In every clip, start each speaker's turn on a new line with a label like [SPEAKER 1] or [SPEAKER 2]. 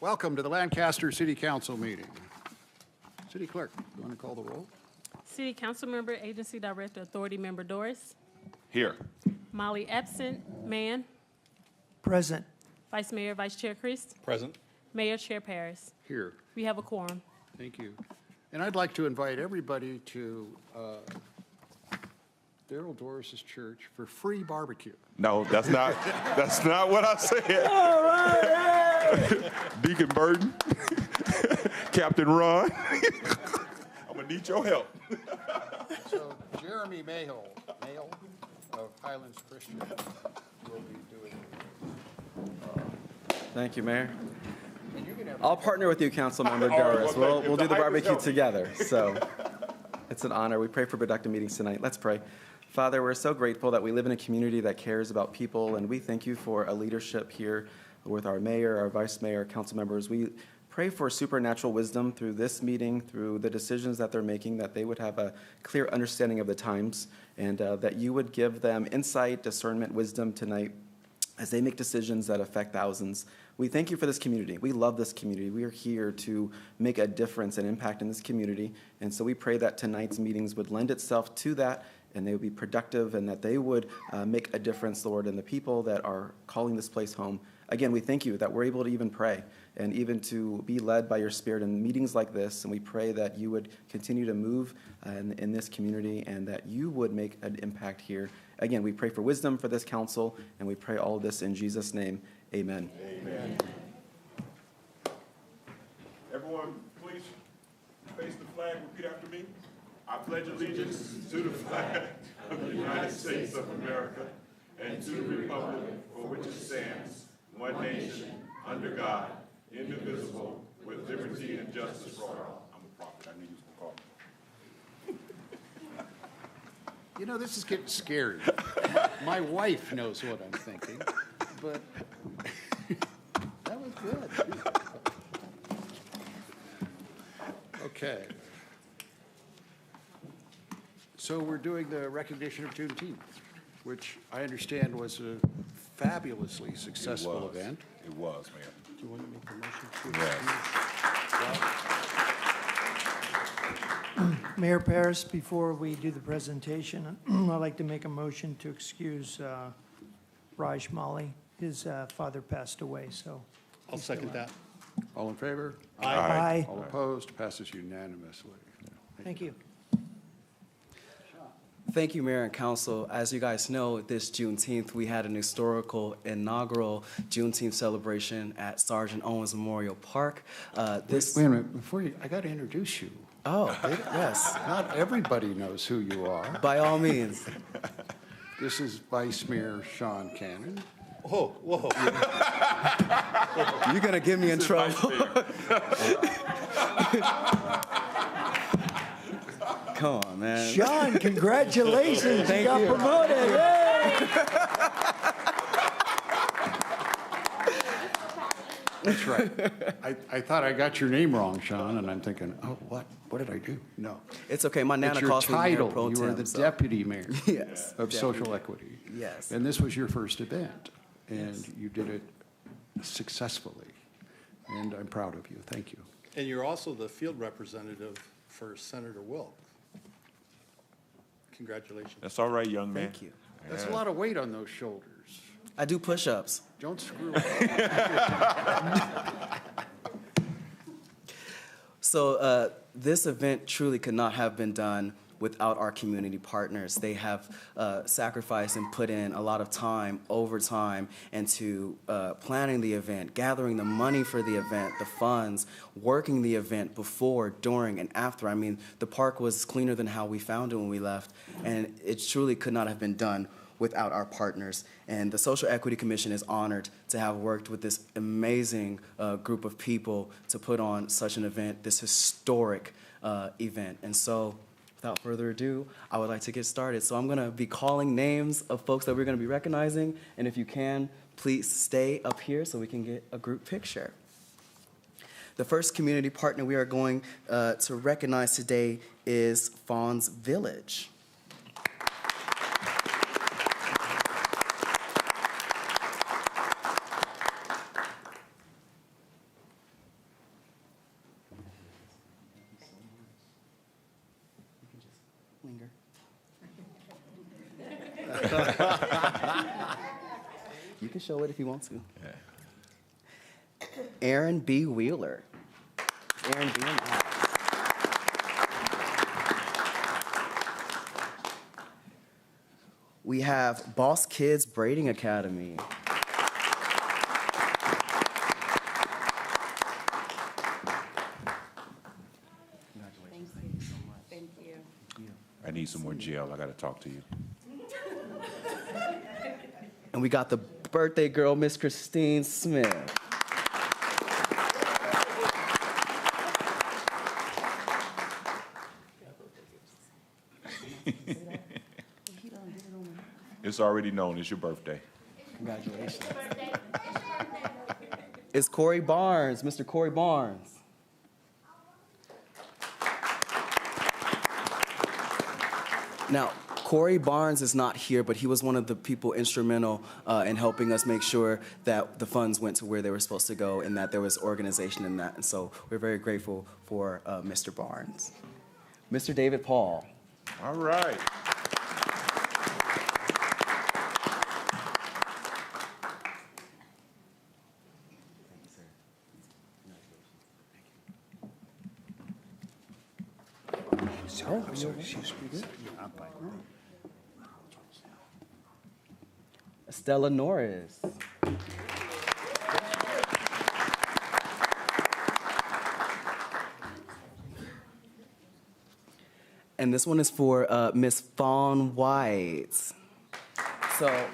[SPEAKER 1] Welcome to the Lancaster City Council meeting. City Clerk, you want to call the roll?
[SPEAKER 2] City Council Member, Agency Director, Authority Member Doris.
[SPEAKER 3] Here.
[SPEAKER 2] Molly absent. Mann.
[SPEAKER 4] Present.
[SPEAKER 2] Vice Mayor, Vice Chair Christ.
[SPEAKER 3] Present.
[SPEAKER 2] Mayor, Chair Paris.
[SPEAKER 1] Here.
[SPEAKER 2] We have a quorum.
[SPEAKER 1] Thank you. And I'd like to invite everybody to Daryl Doris's church for free barbecue.
[SPEAKER 3] No, that's not what I said. All right. Deacon Burton, Captain Ron, I'm gonna need your help.
[SPEAKER 1] So Jeremy Mayhill of Highlands Christian will be doing
[SPEAKER 5] Thank you, Mayor.
[SPEAKER 1] and you can have
[SPEAKER 5] I'll partner with you, Councilmember Doris. We'll do the barbecue together. So it's an honor. We pray for productive meetings tonight. Let's pray. Father, we're so grateful that we live in a community that cares about people, and we thank you for a leadership here with our mayor, our vice mayor, council members. We pray for supernatural wisdom through this meeting, through the decisions that they're making, that they would have a clear understanding of the times, and that you would give them insight, discernment, wisdom tonight as they make decisions that affect thousands. We thank you for this community. We love this community. We are here to make a difference and impact in this community. And so we pray that tonight's meetings would lend itself to that, and they would be productive, and that they would make a difference, Lord, in the people that are calling this place home. Again, we thank you that we're able to even pray and even to be led by your Spirit in meetings like this. And we pray that you would continue to move in this community, and that you would make an impact here. Again, we pray for wisdom for this council, and we pray all of this in Jesus' name. Amen.
[SPEAKER 3] Amen. Everyone, please face the flag. Repeat after me. I pledge allegiance to the flag of the United States of America and to the republic for which it stands, one nation, under God, indivisible, with liberty and justice for all. I'm a prophet. I knew you was going to call me.
[SPEAKER 1] You know, this is getting scary. My wife knows what I'm thinking, but that was good. Okay. So we're doing the recognition of Juneteenth, which I understand was a fabulously successful event.
[SPEAKER 3] It was, man.
[SPEAKER 1] Do you want to make the motion?
[SPEAKER 3] Yes.
[SPEAKER 4] Mayor Paris, before we do the presentation, I'd like to make a motion to excuse Raj Mali. His father passed away, so.
[SPEAKER 6] I'll second that.
[SPEAKER 1] All in favor?
[SPEAKER 4] Aye.
[SPEAKER 1] All opposed? Passes unanimously.
[SPEAKER 4] Thank you.
[SPEAKER 5] Thank you, Mayor and Council. As you guys know, this Juneteenth, we had an historical inaugural Juneteenth celebration at Sergeant Owens Memorial Park.
[SPEAKER 1] Wait a minute, before you, I got to introduce you.
[SPEAKER 5] Oh, yes,
[SPEAKER 1] Not everybody knows who you are.
[SPEAKER 5] by all means.
[SPEAKER 1] This is Vice Mayor Sean Cannon.
[SPEAKER 6] Whoa, whoa.
[SPEAKER 5] You're going to get me in trouble. Come on, man.
[SPEAKER 4] Sean, congratulations.
[SPEAKER 5] Thank
[SPEAKER 4] you got
[SPEAKER 5] you.
[SPEAKER 4] promoted. Yay!
[SPEAKER 1] That's right. I thought I got your name wrong, Sean, and I'm thinking, oh, what? What did I do? No.
[SPEAKER 5] It's okay. My Nana
[SPEAKER 1] It's your
[SPEAKER 5] calls me Mayor Pro
[SPEAKER 1] title. You are
[SPEAKER 5] Tem,
[SPEAKER 1] the
[SPEAKER 5] so-
[SPEAKER 1] deputy mayor
[SPEAKER 5] Yes,
[SPEAKER 1] of
[SPEAKER 5] deputy.
[SPEAKER 1] social equity.
[SPEAKER 5] Yes.
[SPEAKER 1] And this was your first event, and you did it successfully. And I'm proud of you. Thank you.
[SPEAKER 6] And you're also the field representative for Senator Wilk. Congratulations.
[SPEAKER 3] That's all right, young man.
[SPEAKER 5] Thank you.
[SPEAKER 1] That's a lot of weight on those shoulders.
[SPEAKER 5] I do push-ups.
[SPEAKER 1] Don't screw up.
[SPEAKER 5] So this event truly could not have been done without our community partners. They have sacrificed and put in a lot of time, overtime, into planning the event, gathering the money for the event, the funds, working the event before, during, and after. I mean, the park was cleaner than how we found it when we left, and it truly could not have been done without our partners. And the Social Equity Commission is honored to have worked with this amazing group of people to put on such an event, this historic event. And so, without further ado, I would like to get started. So I'm gonna be calling names of folks that we're gonna be recognizing, and if you can, please stay up here so we can get a group picture. The first community partner we are going to recognize today is Fawn's Village. You can show it if you want to. Aaron B. Wheeler. Aaron B. in the house. We have Boss Kids Braiding Academy.
[SPEAKER 7] Thank you.
[SPEAKER 3] I need some more gel. I gotta talk to you.
[SPEAKER 5] And we got the birthday girl, Miss Christine Smith.
[SPEAKER 3] It's already known. It's your birthday.
[SPEAKER 5] Congratulations. It's Corey Barnes, Mr. Corey Barnes. Now, Corey Barnes is not here, but he was one of the people instrumental in helping us make sure that the funds went to where they were supposed to go and that there was organization in that. And so we're very grateful for Mr. Barnes. Mr. David Paul.
[SPEAKER 3] All right.
[SPEAKER 5] Stella Norris. And this one is for Miss Fawn White. So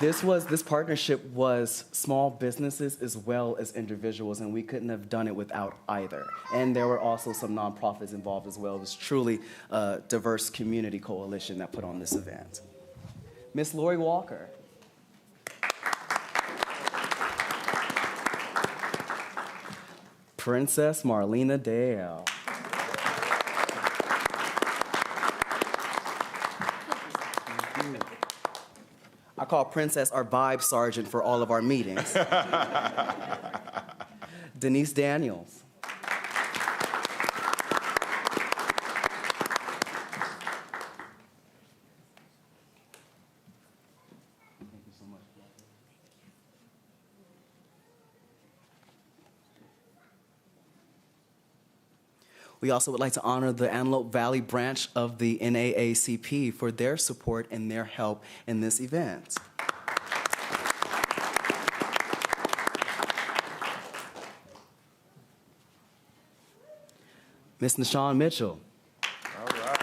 [SPEAKER 5] this partnership was small businesses as well as individuals, and we couldn't have done it without either. And there were also some nonprofits involved as well. It was truly a diverse community coalition that put on this event. Miss Lori Walker. Princess Marlena Dale. I call Princess our vibe sergeant for all of our meetings. Denise Daniels. We also would like to honor the Antelope Valley branch of the NAACP for their support and their help in this event. Miss Nashawn Mitchell.
[SPEAKER 3] All right.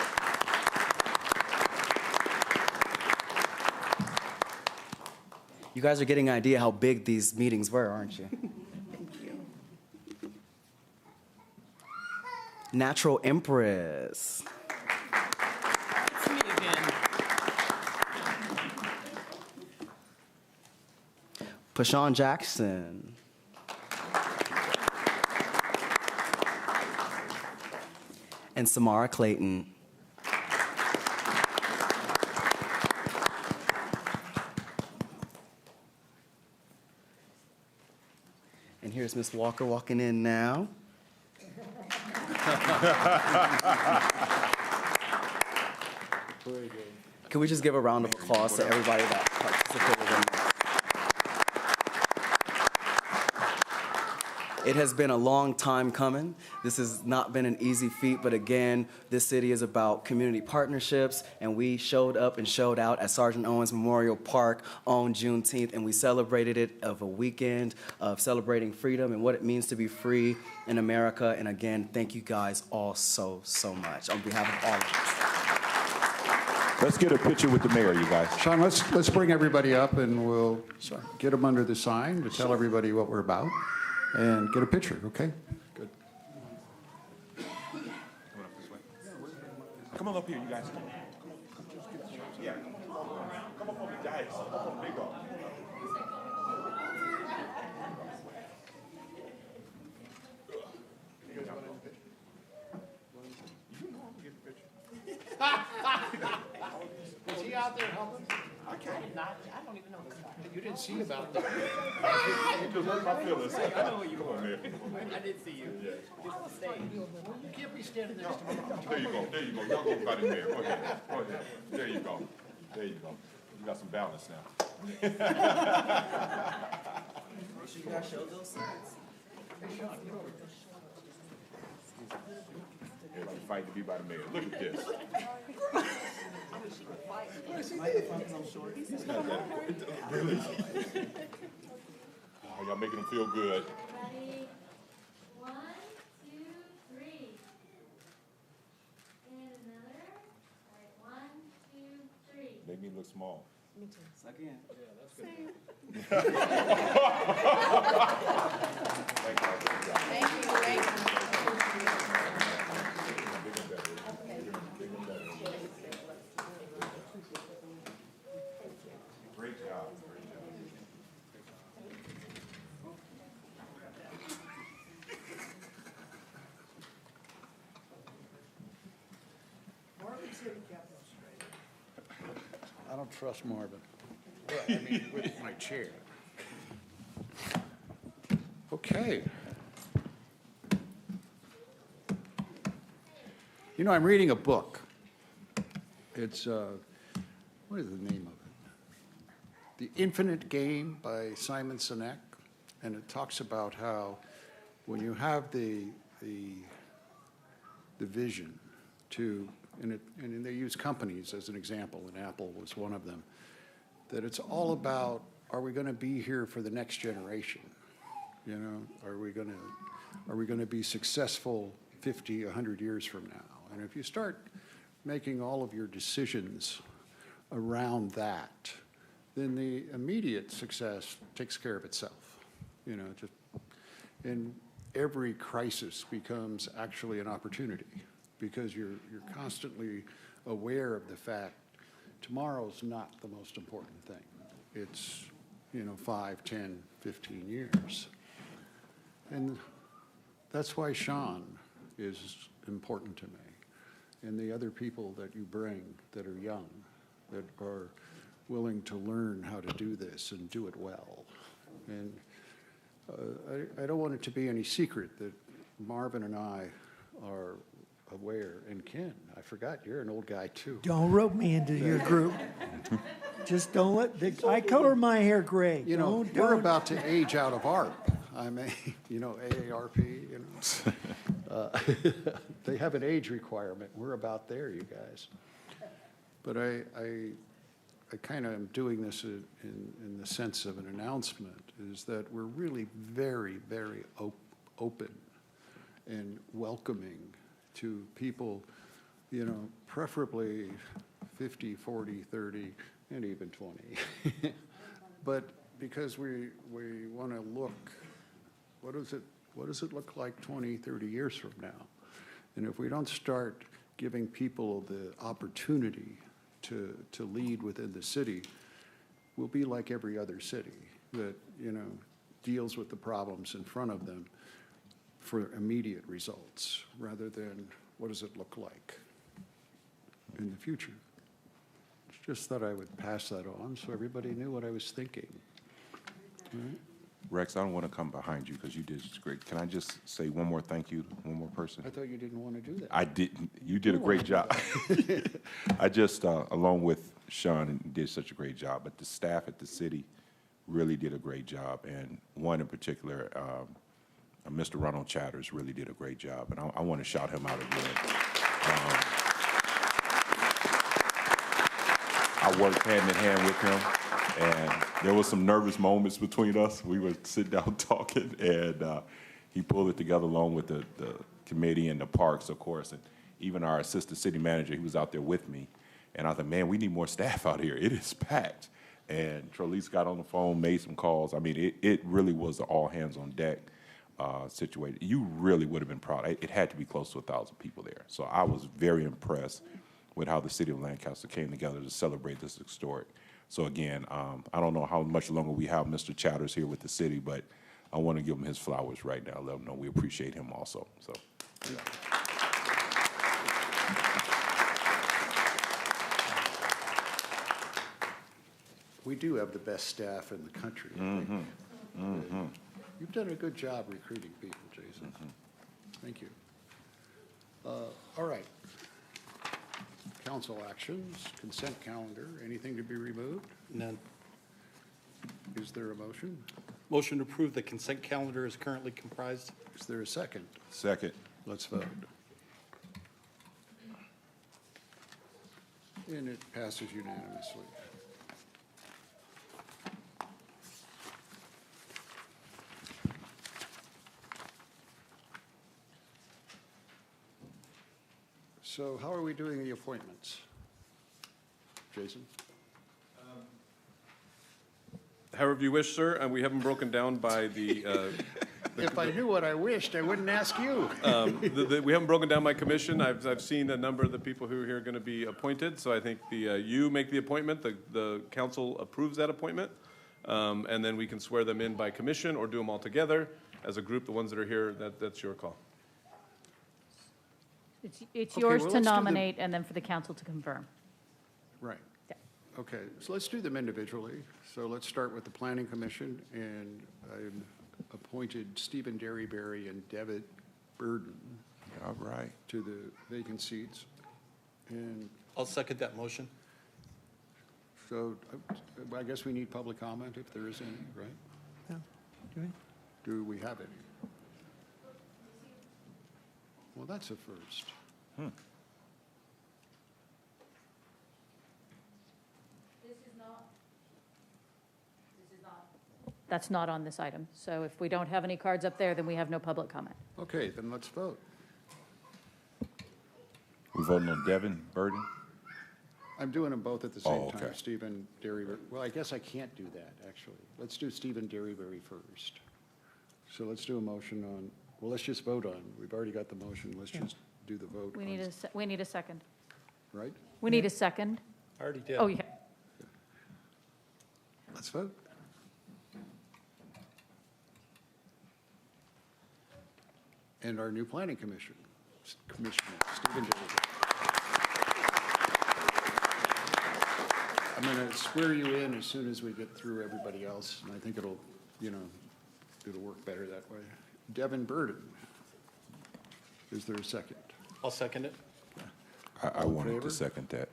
[SPEAKER 5] You guys are getting an idea how big these meetings were, aren't you? Natural Empress.
[SPEAKER 7] It's me again.
[SPEAKER 5] Pashawn Jackson. And Samara Clayton. And here's Miss Walker walking in now. Can we just give a round of applause to everybody that participated in that? It has been a long time coming. This has not been an easy feat, but again, this city is about community partnerships, and we showed up and showed out at Sergeant Owens Memorial Park on Juneteenth, and we celebrated it of a weekend of celebrating freedom and what it means to be free in America. And again, thank you guys all so much on behalf of all of us.
[SPEAKER 3] Let's get a picture with the mayor, you guys.
[SPEAKER 1] Sean, let's bring everybody up and we'll get them under the sign to tell everybody what we're about and get a picture, okay? Good.
[SPEAKER 3] Come on up here, you guys. Come on. Yeah. Come up on the dais. Come up on the big rock.
[SPEAKER 1] Is he out there helping?
[SPEAKER 3] I
[SPEAKER 7] I did not, I don't even know this guy.
[SPEAKER 1] You didn't see about that.
[SPEAKER 3] Just hurt my feelings.
[SPEAKER 7] I know who you
[SPEAKER 3] Come on, man.
[SPEAKER 7] I did see you. I was staying.
[SPEAKER 1] You can't be standing next to me.
[SPEAKER 3] There you go, there you go. Y'all go about it there. Go ahead, go ahead. There you go. There you go. You got some balance now.
[SPEAKER 7] You gotta show those signs.
[SPEAKER 3] Everybody fighting to be by the mayor. Look at this. Really? Oh, y'all making them feel good.
[SPEAKER 8] Ready? 1, 2, 3. And another. All right, 1, 2, 3.
[SPEAKER 3] Make me look small. Great job, great job.
[SPEAKER 1] I don't trust Marvin. Well, I mean, with my chair. Okay. You know, I'm reading a book. It's, what is the name of it? The Infinite Game by Simon Sinek. And it talks about how when you have the vision to, and they use companies as an example, and Apple was one of them, that it's all about, are we going to be here for the next generation? You know, are we going to be successful 50, 100 years from now? And if you start making all of your decisions around that, then the immediate success takes care of itself. You know, just, and every crisis becomes actually an opportunity because you're constantly aware of the fact tomorrow's not the most important thing. It's, you know, 5, 10, 15 years. And that's why Sean is important to me, and the other people that you bring that are young, that are willing to learn how to do this and do it well. And I don't want it to be any secret that Marvin and I are aware, and Ken, I forgot, you're an old guy too.
[SPEAKER 4] Don't rope me into your group. Just don't I color my hair gray.
[SPEAKER 1] You know,
[SPEAKER 4] Don't-
[SPEAKER 1] we're about to age out of ARP. I mean, you know, AARP, you know. They have an age requirement. We're about there, you guys. But I kind of am doing this in the sense of an announcement, is that we're really very, very open and welcoming to people, you know, preferably 50, 40, 30, and even 20. But because we want to look, what does it look like 20, 30 years from now? And if we don't start giving people the opportunity to lead within the city, we'll be like every other city that, you know, deals with the problems in front of them for immediate results, rather than what does it look like in the future. Just thought I would pass that on so everybody knew what I was thinking. All right?
[SPEAKER 3] Rex, I don't want to come behind you because you did great. Can I just say one more thank you, one more person?
[SPEAKER 1] I thought you didn't want to do that.
[SPEAKER 3] I didn't. You did a great job. I just, along with Sean, did such a great job, but the staff at the city really did a great job. And one in particular, Mr. Ronald Chatters really did a great job. And I want to shout him out again. I worked hand in hand with him, and there was some nervous moments between us. We would sit down talking, and he pulled it together along with the committee and the parks, of course, and even our assistant city manager. He was out there with me, and I thought, man, we need more staff out here. It is packed. And Trelise got on the phone, made some calls. I mean, it really was an all hands on deck situation. You really would have been proud. It had to be close to 1,000 people there. So I was very impressed with how the city of Lancaster came together to celebrate this historic. So again, I don't know how much longer we have Mr. Chatters here with the city, but I want to give him his flowers right now, let him know we appreciate him also. So. Yeah.
[SPEAKER 1] we do have the best staff in the country. I think. You've done a good job recruiting people, Jason. Thank you. All right. Council actions, consent calendar, anything to be removed?
[SPEAKER 6] None.
[SPEAKER 1] Is there a motion?
[SPEAKER 6] Motion to approve the consent calendar is currently comprised.
[SPEAKER 1] Is there a second?
[SPEAKER 9] Second.
[SPEAKER 1] Let's vote. And it passes unanimously. So how are we doing the appointments? Jason?
[SPEAKER 10] However you wish, sir, and we have them broken down by the,
[SPEAKER 1] If I knew what I wished, I wouldn't ask you.
[SPEAKER 10] we have them broken down by commission. I've seen a number of the people who are here going to be appointed, so I think you make the appointment, the council approves that appointment, and then we can swear them in by commission or do them all together as a group. The ones that are here, that's your call.
[SPEAKER 11] It's
[SPEAKER 1] Okay,
[SPEAKER 11] yours
[SPEAKER 1] well,
[SPEAKER 11] to
[SPEAKER 1] let's do the-
[SPEAKER 11] nominate and then for the council to confirm.
[SPEAKER 1] Right.
[SPEAKER 11] Yeah.
[SPEAKER 1] Okay, so let's do them individually. So let's start with the Planning Commission, and I appointed Stephen Derryberry and David Burden
[SPEAKER 9] All right.
[SPEAKER 1] to the vacant seats. And
[SPEAKER 6] I'll second that motion.
[SPEAKER 1] so I guess we need public comment if there is any, right?
[SPEAKER 4] Yeah. Do we?
[SPEAKER 1] Do we have any? Well, that's a first.
[SPEAKER 11] That's not on this item. So if we don't have any cards up there, then we have no public comment.
[SPEAKER 1] Okay, then let's vote.
[SPEAKER 9] We voting on Devin Burden?
[SPEAKER 1] I'm doing them both at the
[SPEAKER 9] Oh,
[SPEAKER 1] same time.
[SPEAKER 9] okay.
[SPEAKER 1] Stephen Derryberry, well, I guess I can't do that, actually. Let's do Stephen Derryberry first. So let's do a motion on, well, let's just vote on, we've already got the motion, let's just do the vote.
[SPEAKER 11] We
[SPEAKER 1] on-
[SPEAKER 11] need we need a second.
[SPEAKER 1] Right?
[SPEAKER 11] We need a second.
[SPEAKER 6] I already did.
[SPEAKER 11] Oh, yeah.
[SPEAKER 1] Let's vote. And our new planning commissioner, Stephen Derryberry. I'm going to swear you in as soon as we get through everybody else, and I think it'll, it'll work better that way. Devin Burden. Is there a second?
[SPEAKER 6] I'll second it.
[SPEAKER 9] I
[SPEAKER 1] All in
[SPEAKER 9] wanted
[SPEAKER 1] favor?
[SPEAKER 9] to second that.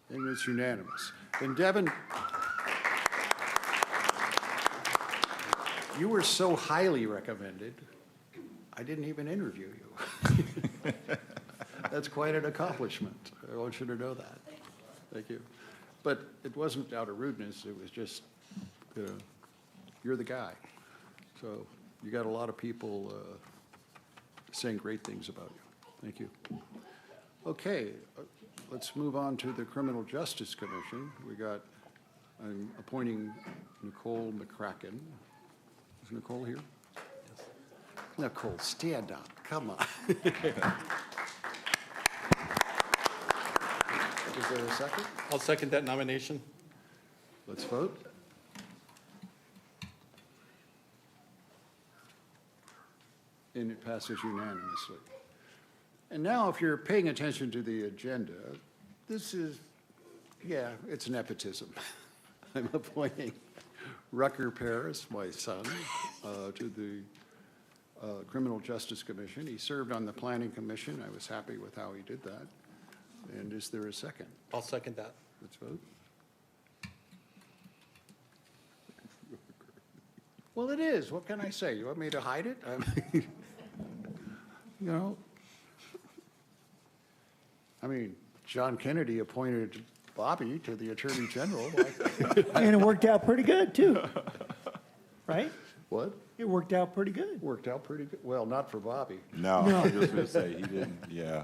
[SPEAKER 1] And it's unanimous. And Devin, you were so highly recommended, I didn't even interview you. That's quite an accomplishment. I want you to know that. Thank you. But it wasn't out of rudeness, it was just, you're the guy. So you got a lot of people saying great things about you. Thank you. Okay, let's move on to the Criminal Justice Commission. I'm appointing Nicole McCracken. Is Nicole here? Yes. Nicole, stand up, come on. Is there a second?
[SPEAKER 6] I'll second that nomination.
[SPEAKER 1] Let's vote. And it passes unanimously. And now, if you're paying attention to the agenda, this is, yeah, it's nepotism. I'm appointing Rucker Paris, my son, to the Criminal Justice Commission. He served on the Planning Commission. I was happy with how he did that. And is there a second?
[SPEAKER 6] I'll second that.
[SPEAKER 1] Let's vote. Well, it is. What can I say? You want me to hide it? I mean, John Kennedy appointed Bobby to the Attorney General.
[SPEAKER 4] And it worked out pretty good, too. Right?
[SPEAKER 1] What?
[SPEAKER 4] It worked out pretty good.
[SPEAKER 1] Worked out pretty good. Well, not for Bobby.
[SPEAKER 9] No, I was just gonna say, he didn't, yeah.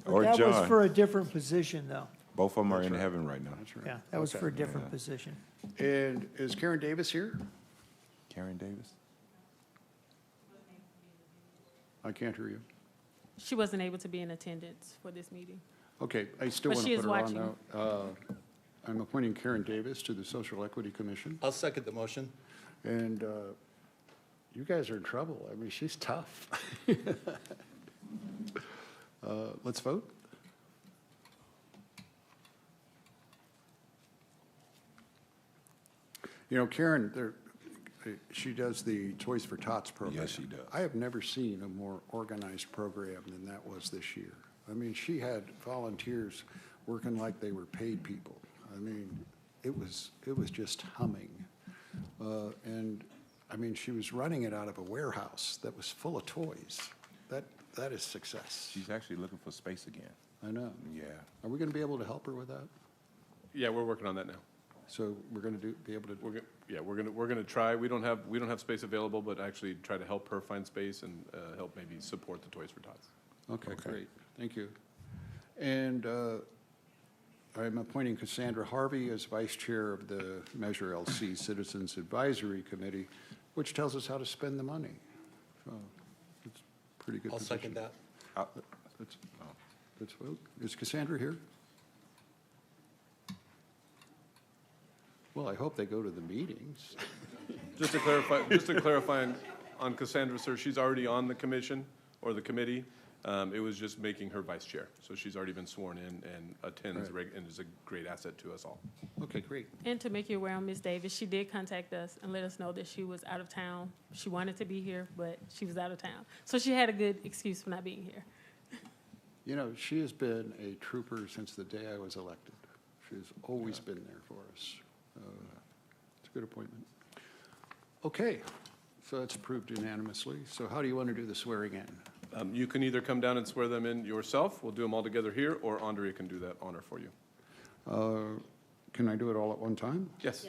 [SPEAKER 9] Or
[SPEAKER 4] That was
[SPEAKER 9] John.
[SPEAKER 4] for a different position, though.
[SPEAKER 9] Both of them are in heaven right now.
[SPEAKER 1] That's right.
[SPEAKER 4] Yeah, that was
[SPEAKER 1] Okay.
[SPEAKER 4] for a different
[SPEAKER 9] Yeah.
[SPEAKER 4] position.
[SPEAKER 1] And is Karen Davis here?
[SPEAKER 9] Karen Davis?
[SPEAKER 1] I can't hear you.
[SPEAKER 2] She wasn't able to be in attendance for this meeting.
[SPEAKER 1] Okay, I still
[SPEAKER 2] But
[SPEAKER 1] want
[SPEAKER 2] she
[SPEAKER 1] to
[SPEAKER 2] is
[SPEAKER 1] put her on
[SPEAKER 2] watching.
[SPEAKER 1] though. I'm appointing Karen Davis to the Social Equity Commission.
[SPEAKER 6] I'll second the motion.
[SPEAKER 1] And you guys are in trouble. I mean, she's tough. Let's vote. You know, Karen, she does the Toys for Tots program.
[SPEAKER 9] Yes, she does.
[SPEAKER 1] I have never seen a more organized program than that was this year. I mean, she had volunteers working like they were paid people. I mean, it was just humming. And, I mean, she was running it out of a warehouse that was full of toys. That is success.
[SPEAKER 9] She's actually looking for space again.
[SPEAKER 1] I know.
[SPEAKER 9] Yeah.
[SPEAKER 1] Are we going to be able to help her with that?
[SPEAKER 10] Yeah, we're working on that now.
[SPEAKER 1] So we're going to be able to,
[SPEAKER 10] We're gonna try. We don't have space available, but actually try to help her find space and help maybe support the Toys for Tots.
[SPEAKER 1] okay, great, thank you. And I'm appointing Cassandra Harvey as Vice Chair of the Measure LC Citizens Advisory Committee, which tells us how to spend the money. So it's a pretty good
[SPEAKER 6] I'll
[SPEAKER 1] position.
[SPEAKER 6] second that.
[SPEAKER 1] Let's vote. Is Cassandra here? Well, I hope they go to the meetings.
[SPEAKER 10] Just to clarify on Cassandra, sir, she's already on the commission or the committee. It was just making her vice chair. So she's already been sworn in and attends and is a great asset to us all.
[SPEAKER 1] Okay, great.
[SPEAKER 2] And to make you aware, Ms. Davis, she did contact us and let us know that she was out of town. She wanted to be here, but she was out of town. So she had a good excuse for not being here.
[SPEAKER 1] You know, she has been a trooper since the day I was elected. She's always been there for us. It's a good appointment. Okay, so it's approved unanimously. So how do you want to do the swearing in?
[SPEAKER 10] You can either come down and swear them in yourself. We'll do them all together here, or Andrea can do that honor for you.
[SPEAKER 1] Can I do it all at one time?
[SPEAKER 10] Yes.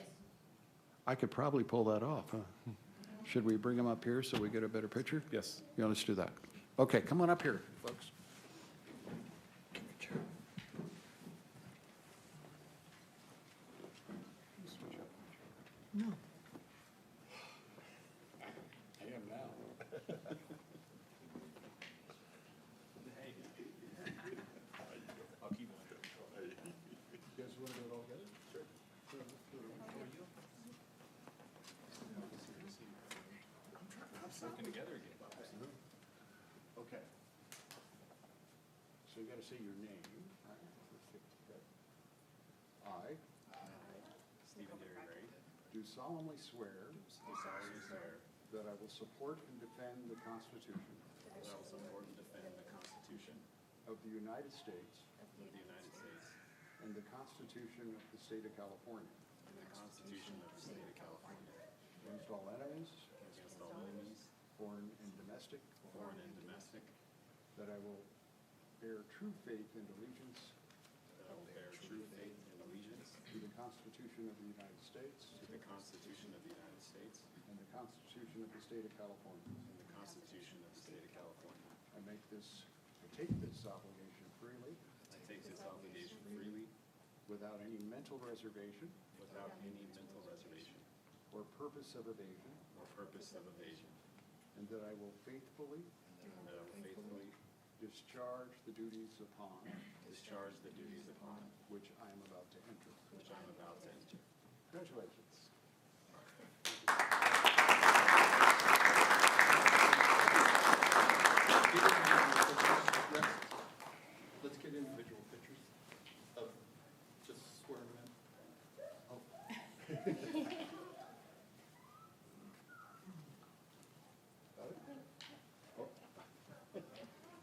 [SPEAKER 1] I could probably pull that off, huh? Should we bring them up here so we get a better picture?
[SPEAKER 10] Yes.
[SPEAKER 1] Yeah, let's do that. Okay, come on up here, folks.
[SPEAKER 4] No.
[SPEAKER 1] I am now.
[SPEAKER 10] I'll keep one.
[SPEAKER 1] You guys want to do it all together? Sure.
[SPEAKER 10] Working together again.
[SPEAKER 1] Okay. So you got to say your name. I
[SPEAKER 10] Stephen Derry Ray.
[SPEAKER 1] do solemnly swear that I will support and defend the Constitution
[SPEAKER 10] That I will support and defend the Constitution
[SPEAKER 1] of the United States
[SPEAKER 10] of the United States
[SPEAKER 1] and the Constitution of the State of California
[SPEAKER 10] and the Constitution of the State of California
[SPEAKER 1] against all enemies,
[SPEAKER 10] against all enemies,
[SPEAKER 1] foreign and domestic, that I will bear true faith and allegiance
[SPEAKER 10] that I will bear true faith and allegiance
[SPEAKER 1] to the Constitution of the United States
[SPEAKER 10] to the Constitution of the United States
[SPEAKER 1] and the Constitution of the State of California.
[SPEAKER 10] and the Constitution of the State of California.
[SPEAKER 1] I take this obligation freely
[SPEAKER 10] I take this obligation freely
[SPEAKER 1] without any mental reservation
[SPEAKER 10] without any mental reservation
[SPEAKER 1] or purpose of evasion,
[SPEAKER 10] or purpose of evasion,
[SPEAKER 1] and that I will faithfully
[SPEAKER 10] and that I will faithfully
[SPEAKER 1] discharge the duties upon
[SPEAKER 10] discharge the duties upon
[SPEAKER 1] which I am about to enter.
[SPEAKER 10] which I am about to enter.
[SPEAKER 1] Congratulations.
[SPEAKER 6] Let's get individual pictures of just swearing in.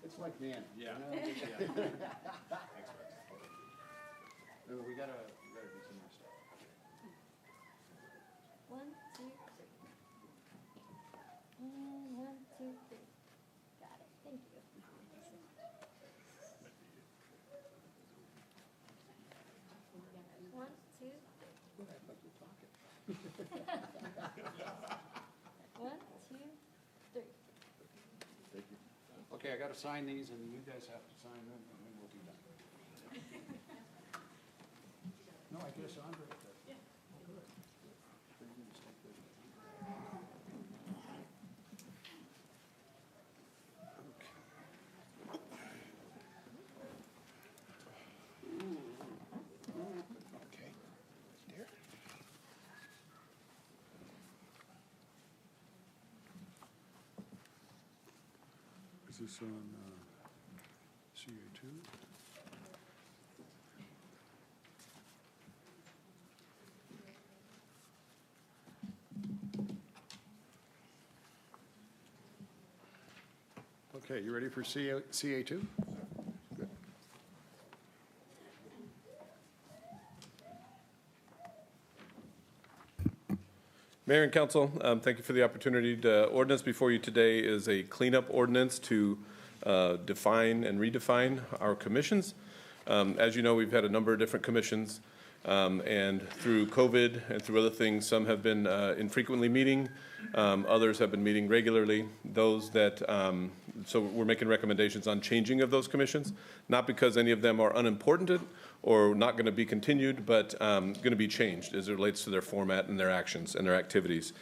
[SPEAKER 1] It's like Nanny.
[SPEAKER 10] Yeah.
[SPEAKER 1] No, we gotta do some more stuff.
[SPEAKER 8] 1, 2, 3. And 1, 2, 3. Got it. Thank you. 1, 2, 3. 1, 2, 3.
[SPEAKER 1] Thank you. Okay, I gotta sign these, and you guys have to sign them, and then we'll be done. No, I guess Andre does. Yeah. Good. Then you just take this. Okay. There. Is this on CA2? Okay, you ready for CA2? Good.
[SPEAKER 10] Mayor and council, thank you for the opportunity. The ordinance before you today is a cleanup ordinance to define and redefine our commissions. As you know, we've had a number of different commissions, and through COVID and through other things, some have been infrequently meeting, others have been meeting regularly. Those that, so we're making recommendations on changing of those commissions, not because any of them are unimportant or not going to be continued, but going to be changed as it relates to their format and their actions and their activities.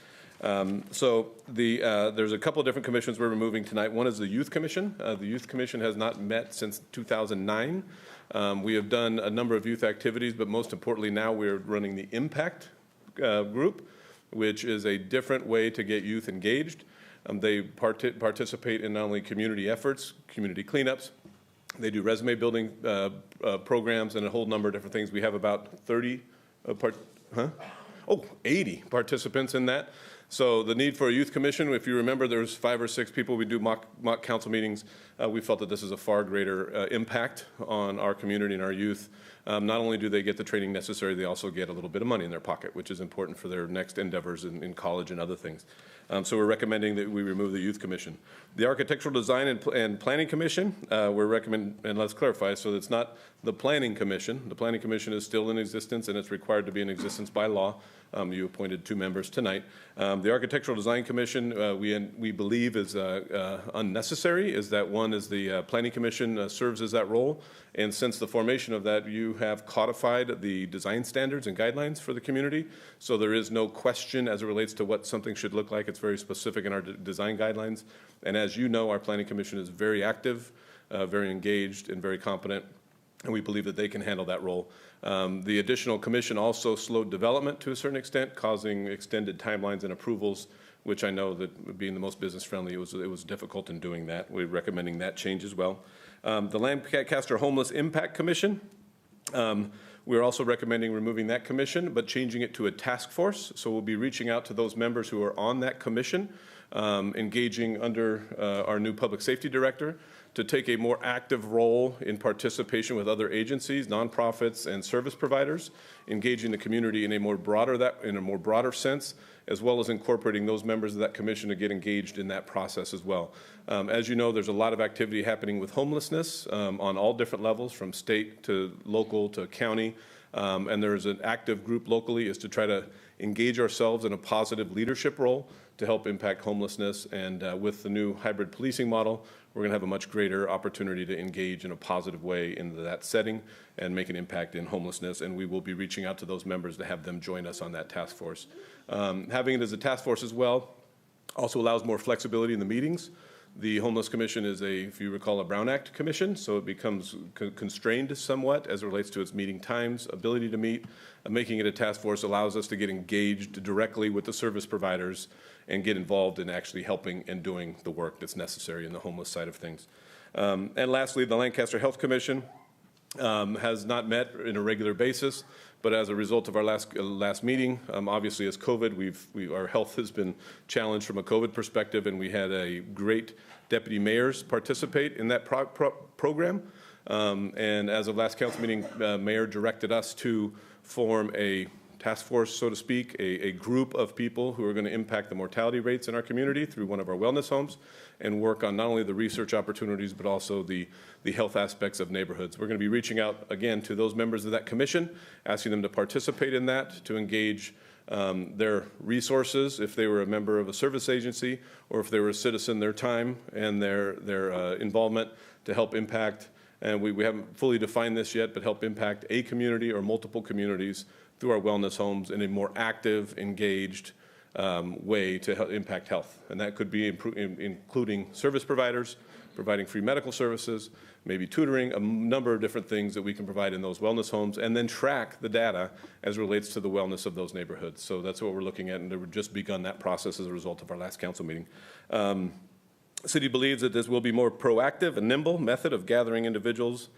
[SPEAKER 10] So there's a couple of different commissions we're removing tonight. One is the Youth Commission. The Youth Commission has not met since 2009. We have done a number of youth activities, but most importantly now we're running the Impact group, which is a different way to get youth engaged. They participate in not only community efforts, community cleanups, they do resume building programs and a whole number of different things. We have about 80 participants in that. So the need for a youth commission, if you remember, there's 5 or 6 people. We do mock council meetings. We felt that this is a far greater impact on our community and our youth. Not only do they get the training necessary, they also get a little bit of money in their pocket, which is important for their next endeavors in college and other things. So we're recommending that we remove the Youth Commission. The Architectural Design and Planning Commission, we're recommending, and let's clarify, so it's not the Planning Commission. The Planning Commission is still in existence and it's required to be in existence by law. You appointed 2 members tonight. The Architectural Design Commission, we believe is unnecessary, is that one is the Planning Commission serves as that role. And since the formation of that, you have codified the design standards and guidelines for the community. So there is no question as it relates to what something should look like. It's very specific in our design guidelines. And as you know, our Planning Commission is very active, very engaged, and very competent. And we believe that they can handle that role. The additional commission also slowed development to a certain extent, causing extended timelines and approvals, which I know that being the most business friendly, it was difficult in doing that. We're recommending that change as well. The Lancaster Homeless Impact Commission, we're also recommending removing that commission, but changing it to a task force. So we'll be reaching out to those members who are on that commission, engaging under our new public safety director to take a more active role in participation with other agencies, nonprofits, and service providers, engaging the community in a more broader sense, as well as incorporating those members of that commission to get engaged in that process as well. As you know, there's a lot of activity happening with homelessness on all different levels, from state to local to county, and there's an active group locally is to try to engage ourselves in a positive leadership role to help impact homelessness. And with the new hybrid policing model, we're going to have a much greater opportunity to engage in a positive way into that setting and make an impact in homelessness. And we will be reaching out to those members to have them join us on that task force. Having it as a task force as well also allows more flexibility in the meetings. The Homeless Commission is if you recall, a Brown Act commission, so it becomes constrained somewhat as it relates to its meeting times, ability to meet. Making it a task force allows us to get engaged directly with the service providers and get involved in actually helping and doing the work that's necessary in the homeless side of things. And lastly, the Lancaster Health Commission has not met in a regular basis, but as a result of our last meeting, obviously as COVID, our health has been challenged from a COVID perspective, and we had a great deputy mayors participate in that program. And as of last council meeting, Mayor directed us to form a task force, so to speak, a group of people who are going to impact the mortality rates in our community through one of our wellness homes and work on not only the research opportunities, but also the health aspects of neighborhoods. We're going to be reaching out, again, to those members of that commission, asking them to participate in that, to engage their resources, if they were a member of a service agency or if they were a citizen, their time and their involvement to help impact. And we haven't fully defined this yet, but help impact a community or multiple communities through our wellness homes in a more active, engaged way to help impact health. And that could be including service providers, providing free medical services, maybe tutoring, a number of different things that we can provide in those wellness homes, and then track the data as it relates to the wellness of those neighborhoods. So that's what we're looking at, and we've just begun that process as a result of our last council meeting. City believes that this will be more proactive and nimble method of gathering individuals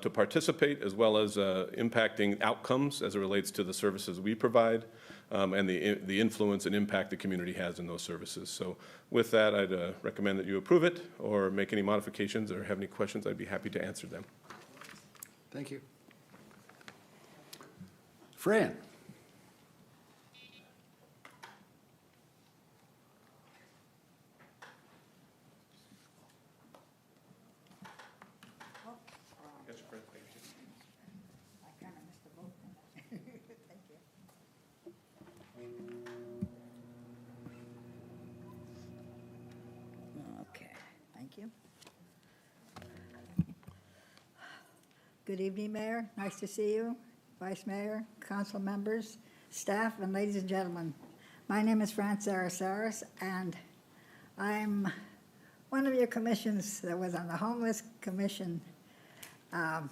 [SPEAKER 10] to participate, as well as impacting outcomes as it relates to the services we provide, and the influence and impact the community has in those services. So with that, I'd recommend that you approve it or make any modifications or have any questions. I'd be happy to answer them.
[SPEAKER 1] Thank you. Fran?
[SPEAKER 12] Okay, thank you. Good evening, Mayor. Nice to see you. Vice Mayor, council members, staff, and ladies and gentlemen. My name is Fran Sarasaris, and I'm one of your commissions that was on the Homeless Commission. I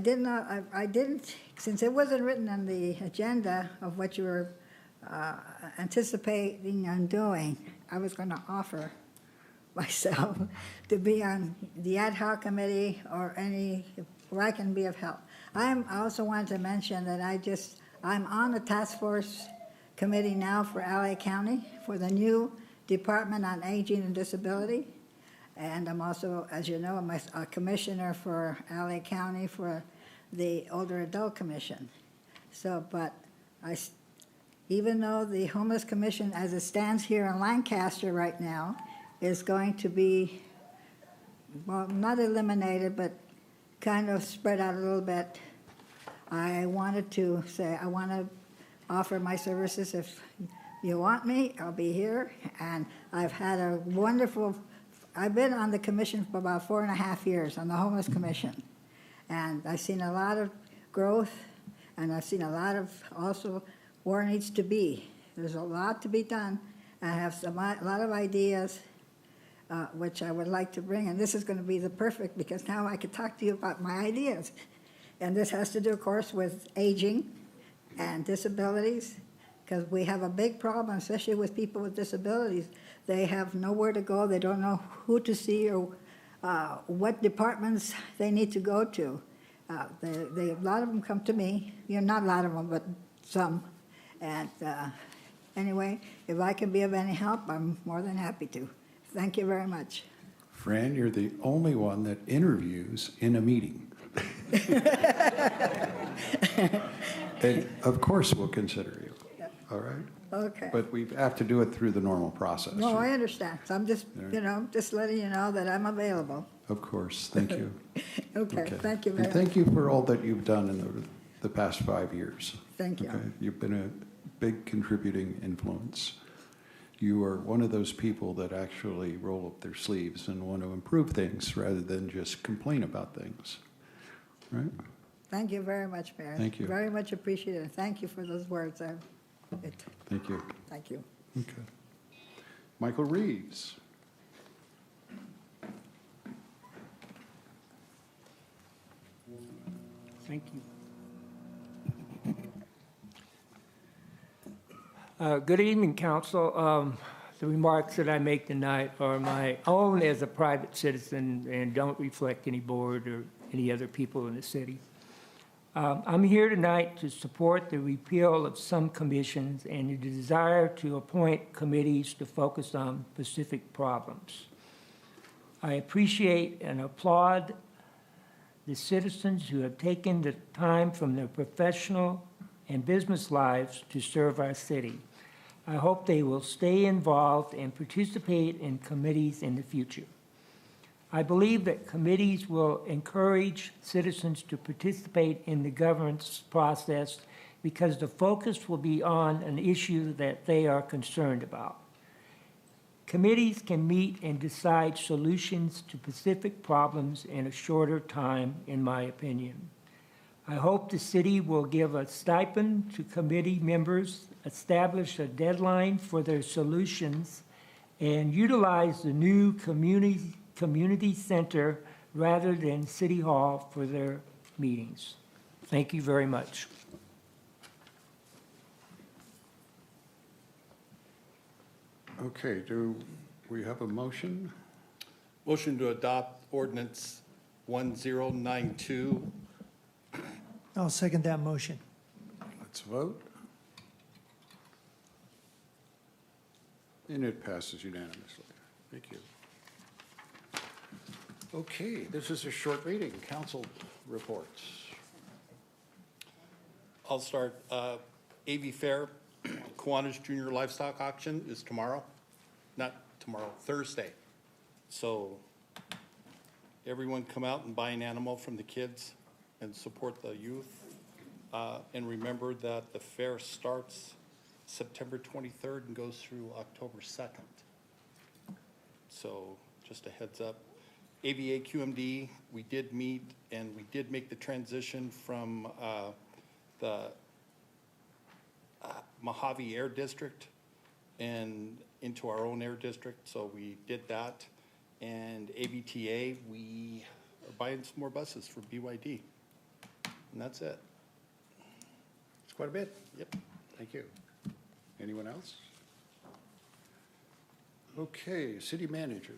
[SPEAKER 12] didn't, since it wasn't written on the agenda of what you were anticipating on doing, I was going to offer myself to be on the ad hoc committee or any, where I can be of help. I also wanted to mention that I'm on the task force committee now for LA County for the new Department on Aging and Disability. And I'm also, as you know, I'm a commissioner for LA County for the Older Adult Commission. So, but even though the Homeless Commission, as it stands here in Lancaster right now, is going to be, well, not eliminated, but kind of spread out a little bit, I wanted to say, I want to offer my services. If you want me, I'll be here. And I've had a wonderful, I've been on the commission for about 4.5 years, on the Homeless Commission. And I've seen a lot of growth, and I've seen a lot of also where needs to be. There's a lot to be done. I have a lot of ideas, which I would like to bring. And this is going to be the perfect, because now I can talk to you about my ideas. And this has to do, of course, with aging and disabilities, because we have a big problem, especially with people with disabilities. They have nowhere to go. They don't know who to see or what departments they need to go to. A lot of them come to me. You know, not a lot of them, but some. And anyway, if I can be of any help, I'm more than happy to. Thank you very much.
[SPEAKER 1] Fran, you're the only one that interviews in a meeting. And of course, we'll consider you.
[SPEAKER 12] Yeah.
[SPEAKER 1] All right?
[SPEAKER 12] Okay.
[SPEAKER 1] But we have to do it through the normal process.
[SPEAKER 12] No, I understand. So I'm just,
[SPEAKER 1] There.
[SPEAKER 12] you know, just letting you know that I'm available.
[SPEAKER 1] Of course. Thank you.
[SPEAKER 12] Okay, thank you very
[SPEAKER 1] And
[SPEAKER 12] much.
[SPEAKER 1] thank you for all that you've done in the past 5 years.
[SPEAKER 12] Thank you.
[SPEAKER 1] Okay? You've been a big contributing influence. You are one of those people that actually roll up their sleeves and want to improve things rather than just complain about things. Right?
[SPEAKER 12] Thank you very much, Mayor.
[SPEAKER 1] Thank you.
[SPEAKER 12] Very much appreciated. Thank you for those words.
[SPEAKER 1] Thank you.
[SPEAKER 12] Thank you.
[SPEAKER 1] Okay. Michael Reeves.
[SPEAKER 13] Thank you. Good evening, Council. The remarks that I make tonight are my own as a private citizen and don't reflect any board or any other people in the city. I'm here tonight to support the repeal of some commissions and the desire to appoint committees to focus on specific problems. I appreciate and applaud the citizens who have taken the time from their professional and business lives to serve our city. I hope they will stay involved and participate in committees in the future. I believe that committees will encourage citizens to participate in the governance process because the focus will be on an issue that they are concerned about. Committees can meet and decide solutions to specific problems in a shorter time, in my opinion. I hope the city will give a stipend to committee members, establish a deadline for their solutions, and utilize the new community center rather than City Hall for their meetings. Thank you very much.
[SPEAKER 1] Okay, do we have a motion?
[SPEAKER 6] Motion to adopt ordinance 1092.
[SPEAKER 4] I'll second that motion.
[SPEAKER 1] Let's vote. And it passes unanimously. Thank you. Okay, this is a short reading. Council reports.
[SPEAKER 6] I'll start. AV Fair, Kiwanis Junior Livestock Auction is tomorrow. Not tomorrow, Thursday. So everyone come out and buy an animal from the kids and support the youth. And remember that the fair starts September 23rd and goes through October 2nd. So just a heads up. AVA QMD, we did meet and we did make the transition from the Mojave Air District and into our own air district, so we did that. And ABTA, we are buying some more buses for BYD. And that's it.
[SPEAKER 1] It's quite a bit.
[SPEAKER 6] Yep.
[SPEAKER 1] Thank you. Anyone else? Okay, city manager.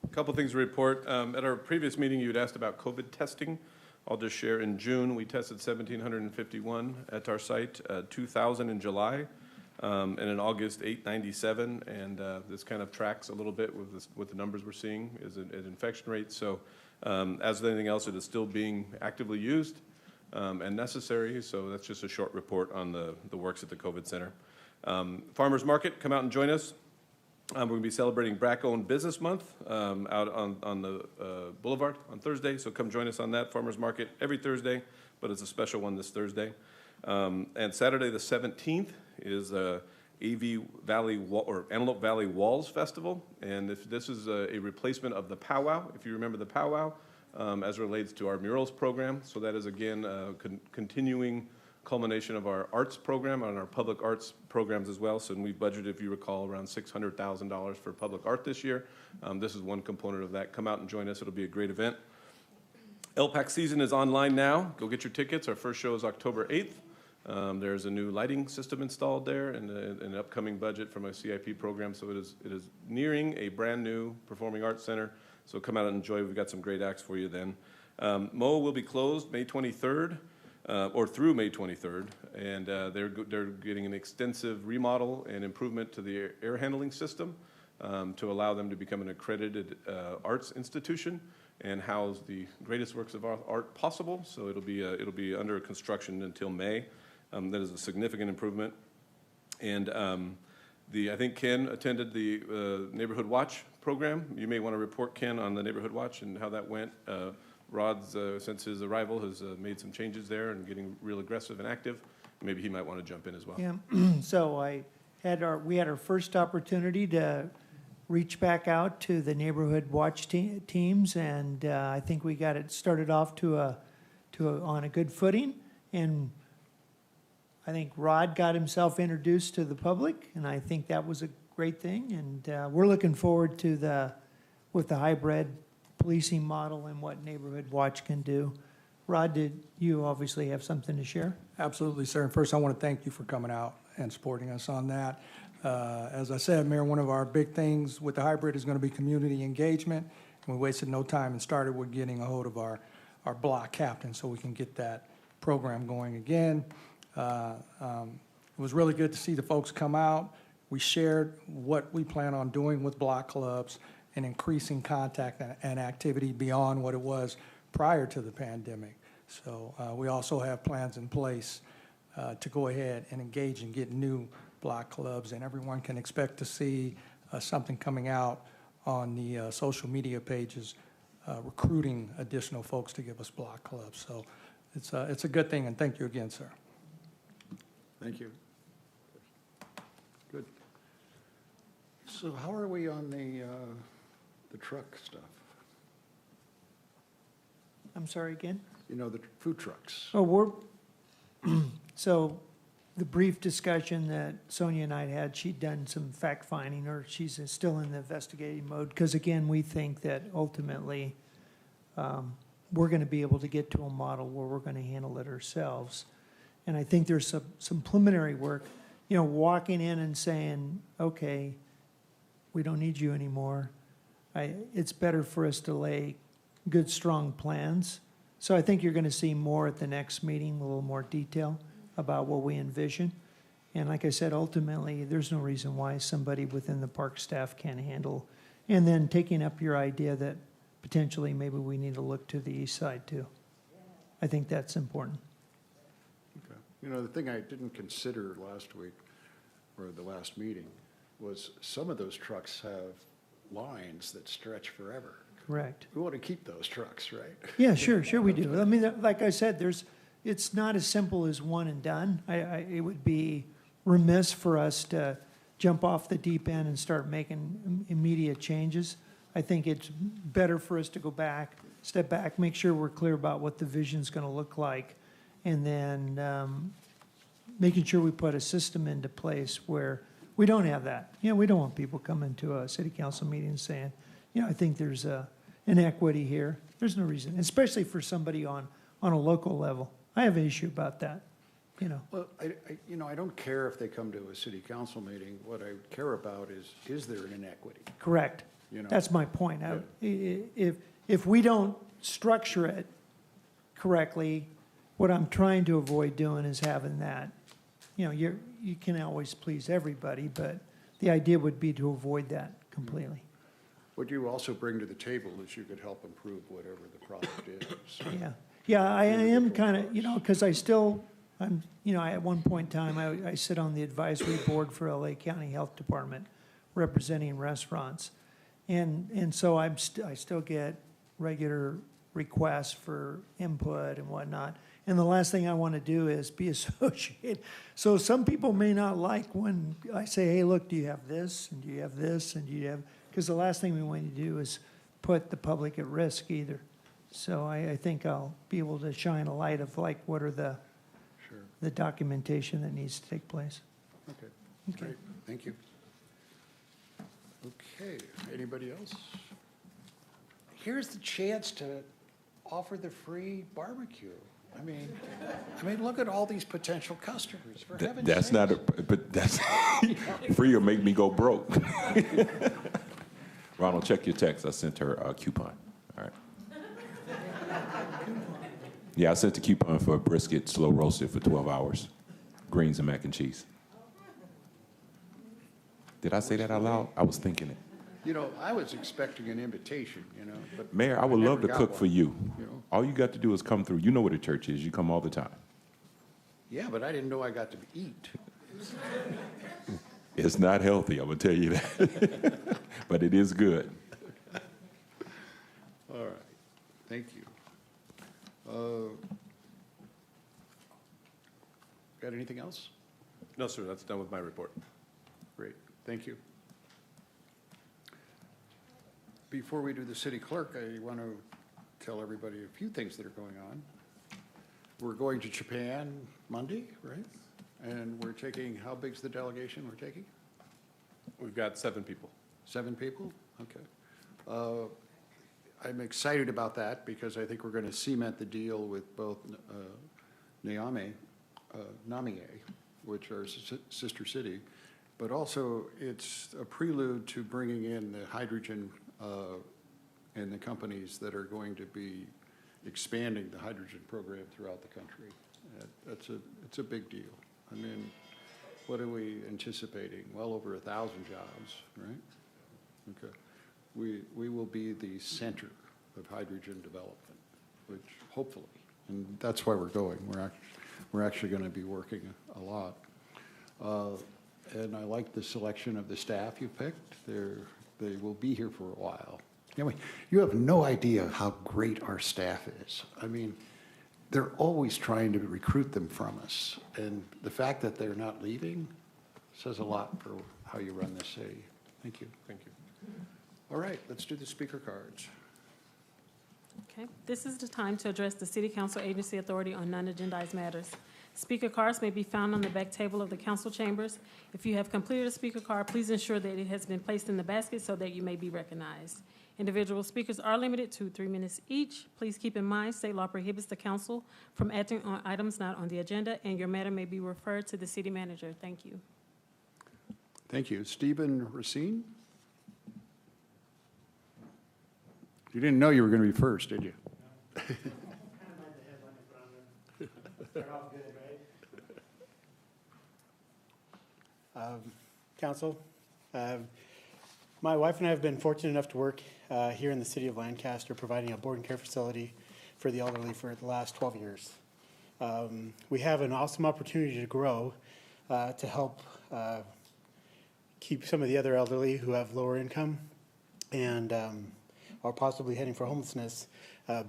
[SPEAKER 10] A couple things to report. At our previous meeting, you had asked about COVID testing. I'll just share, in June, we tested 1,751 at our site, 2,000 in July, and in August, 897. And this kind of tracks a little bit with the numbers we're seeing as an infection rate. So as with anything else, it is still being actively used and necessary. So that's just a short report on the works at the COVID Center. Farmers Market, come out and join us. We're going to be celebrating Black-Owned Business Month out on the Boulevard on Thursday, so come join us on that Farmers Market every Thursday, but it's a special one this Thursday. And Saturday the 17th is AV Valley or Antelope Valley Walls Festival, and if this is a replacement of the powwow, if you remember the powwow, as it relates to our murals program. So that is again continuing culmination of our arts program and our public arts programs as well. So we've budgeted, if you recall, around $600,000 for public art this year. This is one component of that. Come out and join us. It'll be a great event. LPAC season is online now. Go get your tickets. Our first show is October 8th. There's a new lighting system installed there and an upcoming budget from a CIP program. So it is nearing a brand new performing arts center. So come out and enjoy. We've got some great acts for you then. MOA will be closed May 23rd. Or through May 23rd, and they're getting an extensive remodel and improvement to the air handling system to allow them to become an accredited arts institution and house the greatest works of art possible. So it'll be under construction until May. That is a significant improvement. And I think Ken attended the Neighborhood Watch program. You may want to report, Ken, on the Neighborhood Watch and how that went. Rod's, since his arrival, has made some changes there and getting real aggressive and active. Maybe he might want to jump in as well.
[SPEAKER 4] Yeah, so we had our first opportunity to reach back out to the neighborhood watch teams, and I think we got it started off on a good footing. And I think Rod got himself introduced to the public, and I think that was a great thing. And we're looking forward to with the hybrid policing model and what Neighborhood Watch can do. Rod, did you obviously have something to share?
[SPEAKER 14] Absolutely, sir. And first, I want to thank you for coming out and supporting us on that. As I said, Mayor, one of our big things with the hybrid is going to be community engagement. And we wasted no time and started with getting a hold of our block captain so we can get that program going again. It was really good to see the folks come out. We shared what we plan on doing with block clubs and increasing contact and activity beyond what it was prior to the pandemic. So we also have plans in place to go ahead and engage and get new block clubs, and everyone can expect to see something coming out on the social media pages recruiting additional folks to give us block clubs. So it's a good thing, and thank you again, sir.
[SPEAKER 1] Thank you. Good. So how are we on the truck stuff?
[SPEAKER 4] I'm sorry, again?
[SPEAKER 1] You know, the food trucks.
[SPEAKER 4] Oh, so the brief discussion that Sonia and I had, she'd done some fact finding, or she's still in the investigating mode, because again, we think that ultimately we're going to be able to get to a model where we're going to handle it ourselves. And I think there's some preliminary work. walking in and saying, okay, we don't need you anymore. It's better for us to lay good, strong plans. So I think you're going to see more at the next meeting, a little more detail about what we envision. And like I said, ultimately, there's no reason why somebody within the park staff can't handle. And then taking up your idea that potentially maybe we need to look to the east side too. I think that's important.
[SPEAKER 1] Okay. The thing I didn't consider last week, or the last meeting, was some of those trucks have lines that stretch forever.
[SPEAKER 4] Correct.
[SPEAKER 1] We want to keep those trucks, right?
[SPEAKER 4] Yeah, sure we do. I mean, like I said, it's not as simple as one and done. It would be remiss for us to jump off the deep end and start making immediate changes. I think it's better for us to go back, step back, make sure we're clear about what the vision's going to look like, and then making sure we put a system into place where we don't have that. We don't want people coming to a city council meeting saying, I think there's an inequity here. There's no reason, especially for somebody on a local level. I have an issue about that.
[SPEAKER 1] Well, I don't care if they come to a city council meeting. What I care about is there an inequity?
[SPEAKER 4] Correct. That's my point. If we don't structure it correctly, what I'm trying to avoid doing is having that. You can always please everybody, but the idea would be to avoid that completely.
[SPEAKER 1] What you also bring to the table is you could help improve whatever the product is.
[SPEAKER 4] Yeah, I am kind of, because at one point in time, I sit on the advisory board for LA County Health Department representing restaurants. And so I still get regular requests for input and whatnot. And the last thing I want to do is be associated. So some people may not like when I say, hey, look, do you have this? And do you have this? And do you have, because the last thing we want to do is put the public at risk either. So I think I'll be able to shine a light of like what are the documentation that needs to take place.
[SPEAKER 1] Okay, great, thank you. Okay, anybody else? Here's the chance to offer the free barbecue. I mean, look at all these potential customers, for heaven's
[SPEAKER 9] That's
[SPEAKER 1] sakes.
[SPEAKER 9] not a, but that's, free will make me go broke. Ronald, check your text. I sent her a coupon. All right. Yeah, I sent the coupon for a brisket, slow roasted for 12 hours. Greens and mac and cheese. Did I say that out loud? I was thinking it.
[SPEAKER 1] I was expecting an invitation, but.
[SPEAKER 9] Mayor, I would love to
[SPEAKER 1] never got
[SPEAKER 9] cook
[SPEAKER 1] one,
[SPEAKER 9] for you. All you got to do is come through. You know where the church is. You come all the time.
[SPEAKER 1] Yeah, but I didn't know I got to eat.
[SPEAKER 9] It's not healthy, I'm going to tell you that. But it is good.
[SPEAKER 1] All right, thank you. Got anything else?
[SPEAKER 10] No, sir, that's done with my report.
[SPEAKER 1] Great, thank you. Before we do the city clerk, I want to tell everybody a few things that are going on. We're going to Japan Monday, right? And we're taking, how big's the delegation we're taking?
[SPEAKER 10] We've got 7 people.
[SPEAKER 1] 7 people? Okay. I'm excited about that because I think we're going to cement the deal with both Namie, which are sister city, but also it's a prelude to bringing in the hydrogen and the companies that are going to be expanding the hydrogen program throughout the country. It's a big deal. I mean, what are we anticipating? Well over 1,000 jobs, right? Okay. We will be the center of hydrogen development, which hopefully, and that's why we're going. We're actually going to be working a lot. And I like the selection of the staff you picked. They will be here for a while. You have no idea how great our staff is. I mean, they're always trying to recruit them from us. And the fact that they're not leaving says a lot for how you run this city. Thank you.
[SPEAKER 10] Thank you.
[SPEAKER 1] All right, let's do the speaker cards.
[SPEAKER 2] Okay, this is the time to address the City Council Agency Authority on non-agendized matters. Speaker cards may be found on the back table of the council chambers. If you have completed a speaker card, please ensure that it has been placed in the basket so that you may be recognized. Individual speakers are limited to 3 minutes each. Please keep in mind, state law prohibits the council from acting on items not on the agenda, and your matter may be referred to the city manager. Thank you.
[SPEAKER 1] Thank you. Stephen Racine? You didn't know you were going to be first, did you?
[SPEAKER 15] Council, my wife and I have been fortunate enough to work here in the city of Lancaster, providing a board and care facility for the elderly for the last 12 years. We have an awesome opportunity to grow to help keep some of the other elderly who have lower income and are possibly heading for homelessness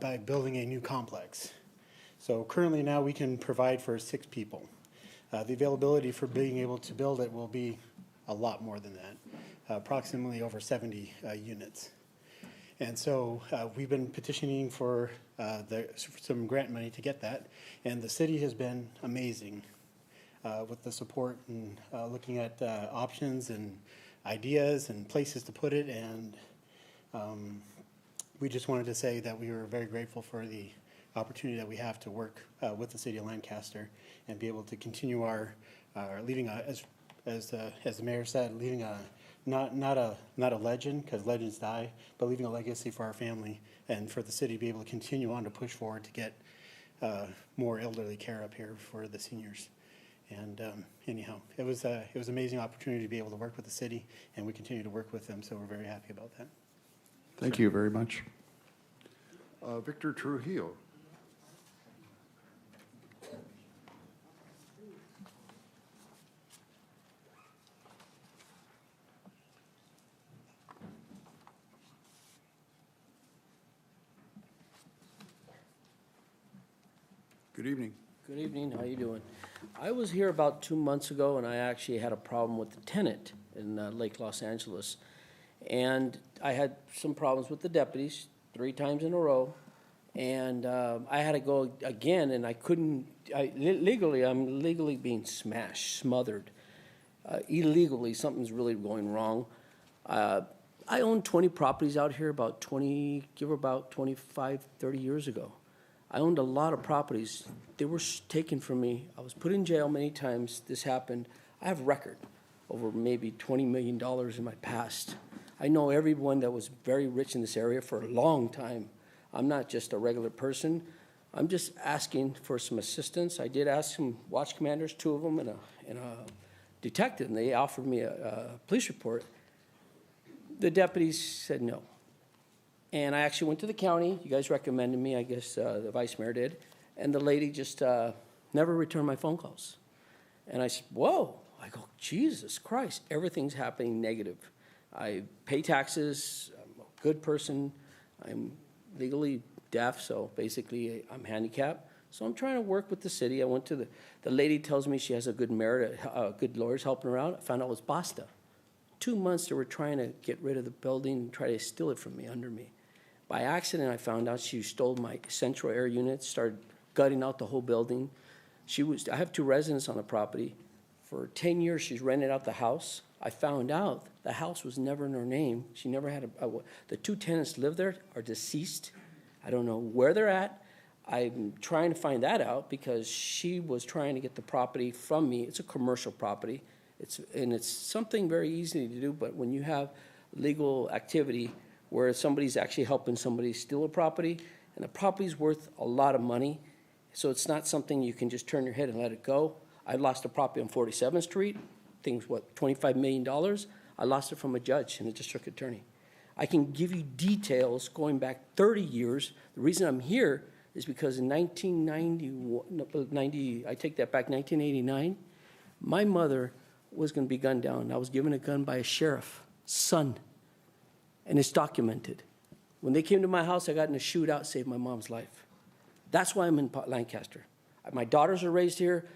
[SPEAKER 15] by building a new complex. So currently now we can provide for 6 people. The availability for being able to build it will be a lot more than that, approximately over 70 units. And so we've been petitioning for some grant money to get that, and the city has been amazing with the support and looking at options and ideas and places to put it, and we just wanted to say that we were very grateful for the opportunity that we have to work with the city of Lancaster and be able to continue our leaving as the mayor said, leaving not a legend, because legends die, but leaving a legacy for our family and for the city to be able to continue on to push forward to get more elderly care up here for the seniors. And anyhow, it was an amazing opportunity to be able to work with the city, and we continue to work with them, so we're very happy about that.
[SPEAKER 1] Thank you very much. Victor Trujillo. Good evening.
[SPEAKER 16] Good evening, how you doing? I was here about 2 months ago, and I actually had a problem with the tenant in Lake Los Angeles. And I had some problems with the deputies 3 times in a row, and I had to go again, and I couldn't, I'm legally being smashed, smothered. Illegally, something's really going wrong. I owned 20 properties out here about 25, 30 years ago. I owned a lot of properties. They were taken from me. I was put in jail many times. This happened. I have record over maybe $20 million in my past. I know everyone that was very rich in this area for a long time. I'm not just a regular person. I'm just asking for some assistance. I did ask some watch commanders, 2 of them, and a detective, and they offered me a police report. The deputies said no. And I actually went to the county. You guys recommended me, I guess the vice mayor did. And the lady just never returned my phone calls. And I said, whoa. I go, Jesus Christ, everything's happening negative. I pay taxes. I'm a good person. I'm legally deaf, so basically I'm handicapped. So I'm trying to work with the city. I went to the lady tells me she has a good merit, good lawyers helping her out. I found out it was Basta. 2 months they were trying to get rid of the building and try to steal it from me, under me. By accident, I found out she stole my central air unit, started gutting out the whole building. I have 2 residents on the property. For 10 years, she's rented out the house. I found out the house was never in her name. She never had the 2 tenants live there are deceased. I don't know where they're at. I'm trying to find that out because she was trying to get the property from me. It's a commercial property. It's something very easy to do, but when you have legal activity where somebody's actually helping somebody steal a property, and the property's worth a lot of money, so it's not something you can just turn your head and let it go. I lost a property on 47th Street, things, $25 million. I lost it from a judge and a district attorney. I can give you details going back 30 years. The reason I'm here is because in 1989, my mother was going to be gunned down. I was given a gun by a sheriff, son. And it's documented. When they came to my house, I got in a shootout, saved my mom's life. That's why I'm in Lancaster. My daughters are raised here,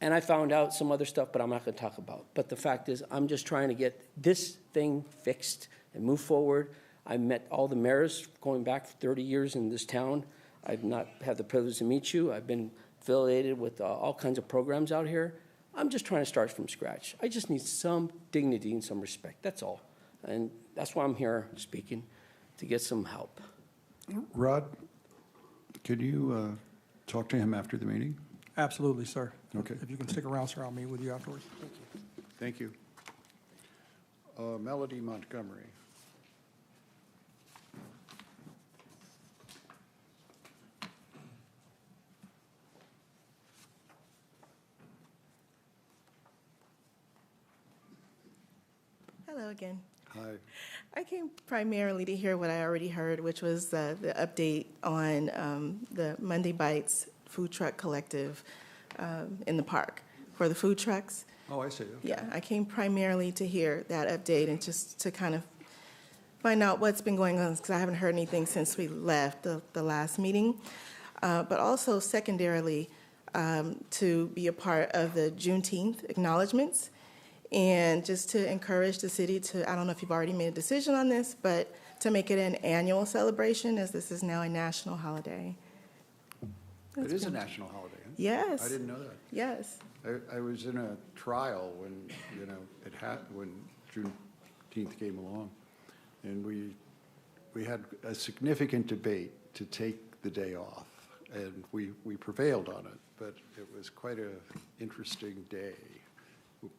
[SPEAKER 16] and I found out some other stuff, but I'm not going to talk about. But the fact is, I'm just trying to get this thing fixed and move forward. I met all the mayors going back 30 years in this town. I've not had the privilege to meet you. I've been affiliated with all kinds of programs out here. I'm just trying to start from scratch. I just need some dignity and some respect. That's all. And that's why I'm here speaking, to get some help.
[SPEAKER 1] Rod, could you talk to him after the meeting?
[SPEAKER 14] Absolutely, sir.
[SPEAKER 1] Okay.
[SPEAKER 14] If you can stick around, sir, I'll meet with you afterwards.
[SPEAKER 1] Thank you. Melody Montgomery.
[SPEAKER 17] Hello again.
[SPEAKER 1] Hi.
[SPEAKER 17] I came primarily to hear what I already heard, which was the update on the Monday Bites Food Truck Collective in the park for the food trucks.
[SPEAKER 1] Oh, I see. Okay.
[SPEAKER 17] Yeah, I came primarily to hear that update and just to kind of find out what's been going on, because I haven't heard anything since we left the last meeting. But also secondarily, to be a part of the Juneteenth acknowledgements, and just to encourage the city to, I don't know if you've already made a decision on this, but to make it an annual celebration, as this is now a national holiday.
[SPEAKER 1] It is a national holiday, huh?
[SPEAKER 17] Yes.
[SPEAKER 1] I didn't know that.
[SPEAKER 17] Yes.
[SPEAKER 1] I was in a trial when, you know, when Juneteenth came along, and we had a significant debate to take the day off, and we prevailed on it, but it was quite an interesting day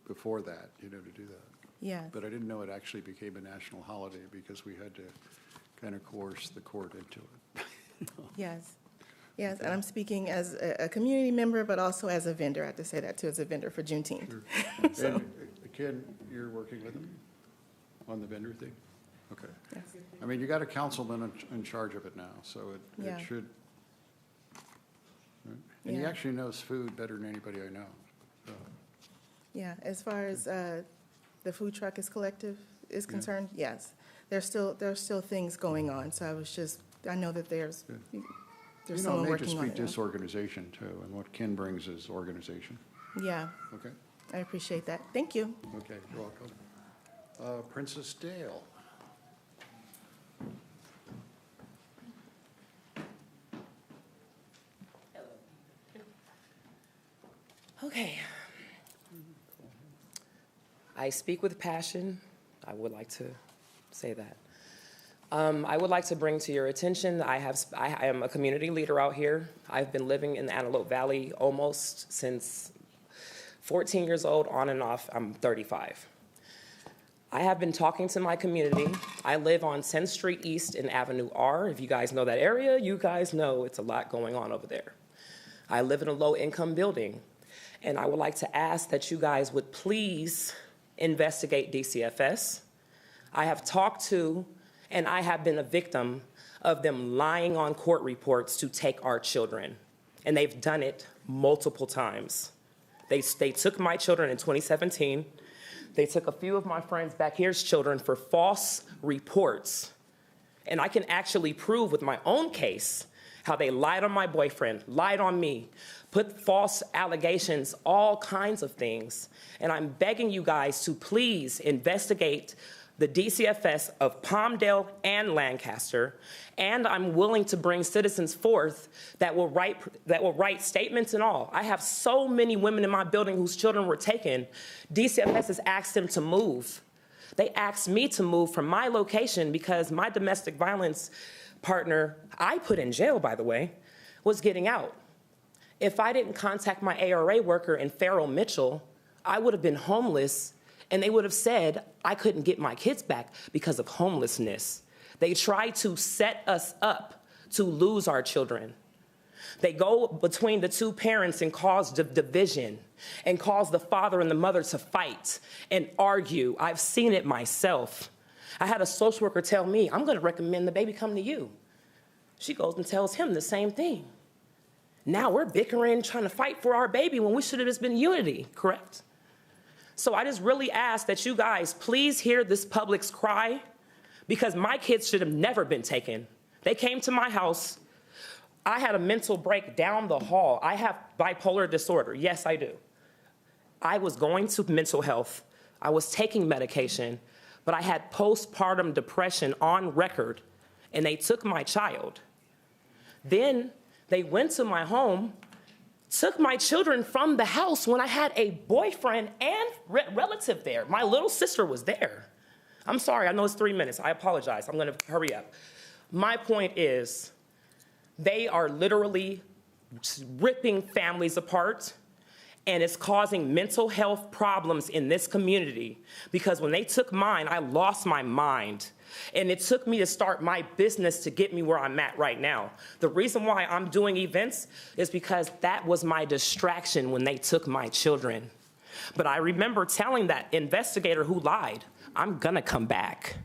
[SPEAKER 1] before that, you know, to do that.
[SPEAKER 17] Yes.
[SPEAKER 1] But I didn't know it actually became a national holiday because we had to kind of coerce the court into it.
[SPEAKER 17] Yes. Yes, and I'm speaking as a community member, but also as a vendor. I have to say that too, as a vendor for Juneteenth.
[SPEAKER 1] Sure.
[SPEAKER 17] So,
[SPEAKER 1] And Ken, you're working with them on the vendor thing? Okay.
[SPEAKER 17] yes.
[SPEAKER 1] I mean, you got a councilman in charge of it now, so
[SPEAKER 17] Yeah.
[SPEAKER 1] it should. Right? And he
[SPEAKER 17] Yeah.
[SPEAKER 1] actually knows food better than anybody I know. So,
[SPEAKER 17] Yeah, as far as the food truck is collective is concerned, yes. There's still things going on, so I know that there's
[SPEAKER 1] You know,
[SPEAKER 17] someone
[SPEAKER 1] it may
[SPEAKER 17] working
[SPEAKER 1] just
[SPEAKER 17] on
[SPEAKER 1] be
[SPEAKER 17] it now.
[SPEAKER 1] disorganization too, and what Ken brings is organization.
[SPEAKER 17] Yeah,
[SPEAKER 1] Okay?
[SPEAKER 17] I appreciate that. Thank you.
[SPEAKER 1] Okay, you're welcome. Princess Dale.
[SPEAKER 7] Okay. I speak with passion. I would like to say that. I would like to bring to your attention, I am a community leader out here. I've been living in the Antelope Valley almost since 14 years old, on and off. I'm 35. I have been talking to my community. I live on 10th Street East in Avenue R. If you guys know that area, you guys know it's a lot going on over there. I live in a low-income building, and I would like to ask that you guys would please investigate DCFS. I have talked to, and I have been a victim of them lying on court reports to take our children, and they've done it multiple times. They took my children in 2017. They took a few of my friends back here's children for false reports. And I can actually prove with my own case how they lied on my boyfriend, lied on me, put false allegations, all kinds of things. And I'm begging you guys to please investigate the DCFS of Palmdale and Lancaster, and I'm willing to bring citizens forth that will write statements and all. I have so many women in my building whose children were taken. DCFS has asked them to move. They asked me to move from my location because my domestic violence partner, I put in jail, by the way, was getting out. If I didn't contact my ARA worker in Farrell Mitchell, I would have been homeless, and they would have said I couldn't get my kids back because of homelessness. They try to set us up to lose our children. They go between the two parents and cause division and cause the father and the mother to fight and argue. I've seen it myself. I had a social worker tell me, I'm going to recommend the baby come to you. She goes and tells him the same thing. Now we're bickering, trying to fight for our baby when we should have just been unity, correct? So I just really ask that you guys please hear this public's cry, because my kids should have never been taken. They came to my house. I had a mental break down the hall. I have bipolar disorder. Yes, I do. I was going to mental health. I was taking medication, but I had postpartum depression on record, and they took my child. Then they went to my home, took my children from the house when I had a boyfriend and relative there. My little sister was there. I'm sorry, I know it's 3 minutes. I apologize. I'm going to hurry up. My point is, they are literally ripping families apart, And it's causing mental health problems in this community because when they took mine, I lost my mind. And it took me to start my business to get me where I'm at right now. The reason why I'm doing events is because that was my distraction when they took my children. But I remember telling that investigator who lied, I'm gonna come back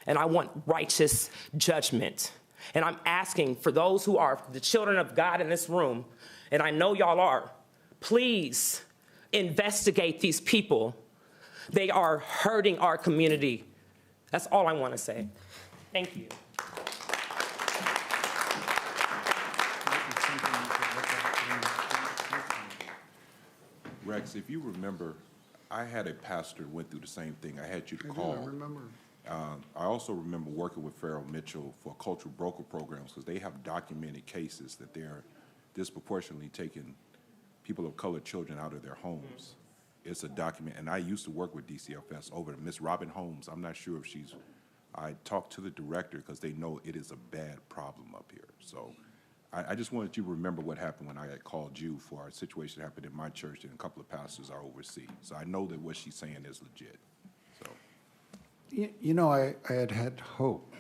[SPEAKER 7] and I want righteous judgment. And I'm asking for those who are the children of God in this room, and I know y'all are, please investigate these people. They are hurting our community. That's all I want to say. Thank you.
[SPEAKER 9] Rex, if you remember, I had a pastor who went through the same thing. I had you to call.
[SPEAKER 1] I remember.
[SPEAKER 9] I also remember working with Farrell Mitchell for cultural broker programs because they have documented cases that they're disproportionately taking people of color children out of their homes. It's a document, and I used to work with DCFS over Miss Robin Holmes. I'm not sure if I talked to the director because they know it is a bad problem up here. So I just wanted you to remember what happened when I had called you for a situation that happened in my church and a couple of pastors I oversee. So I know that what she's saying is legit. So.
[SPEAKER 1] You know, I had hope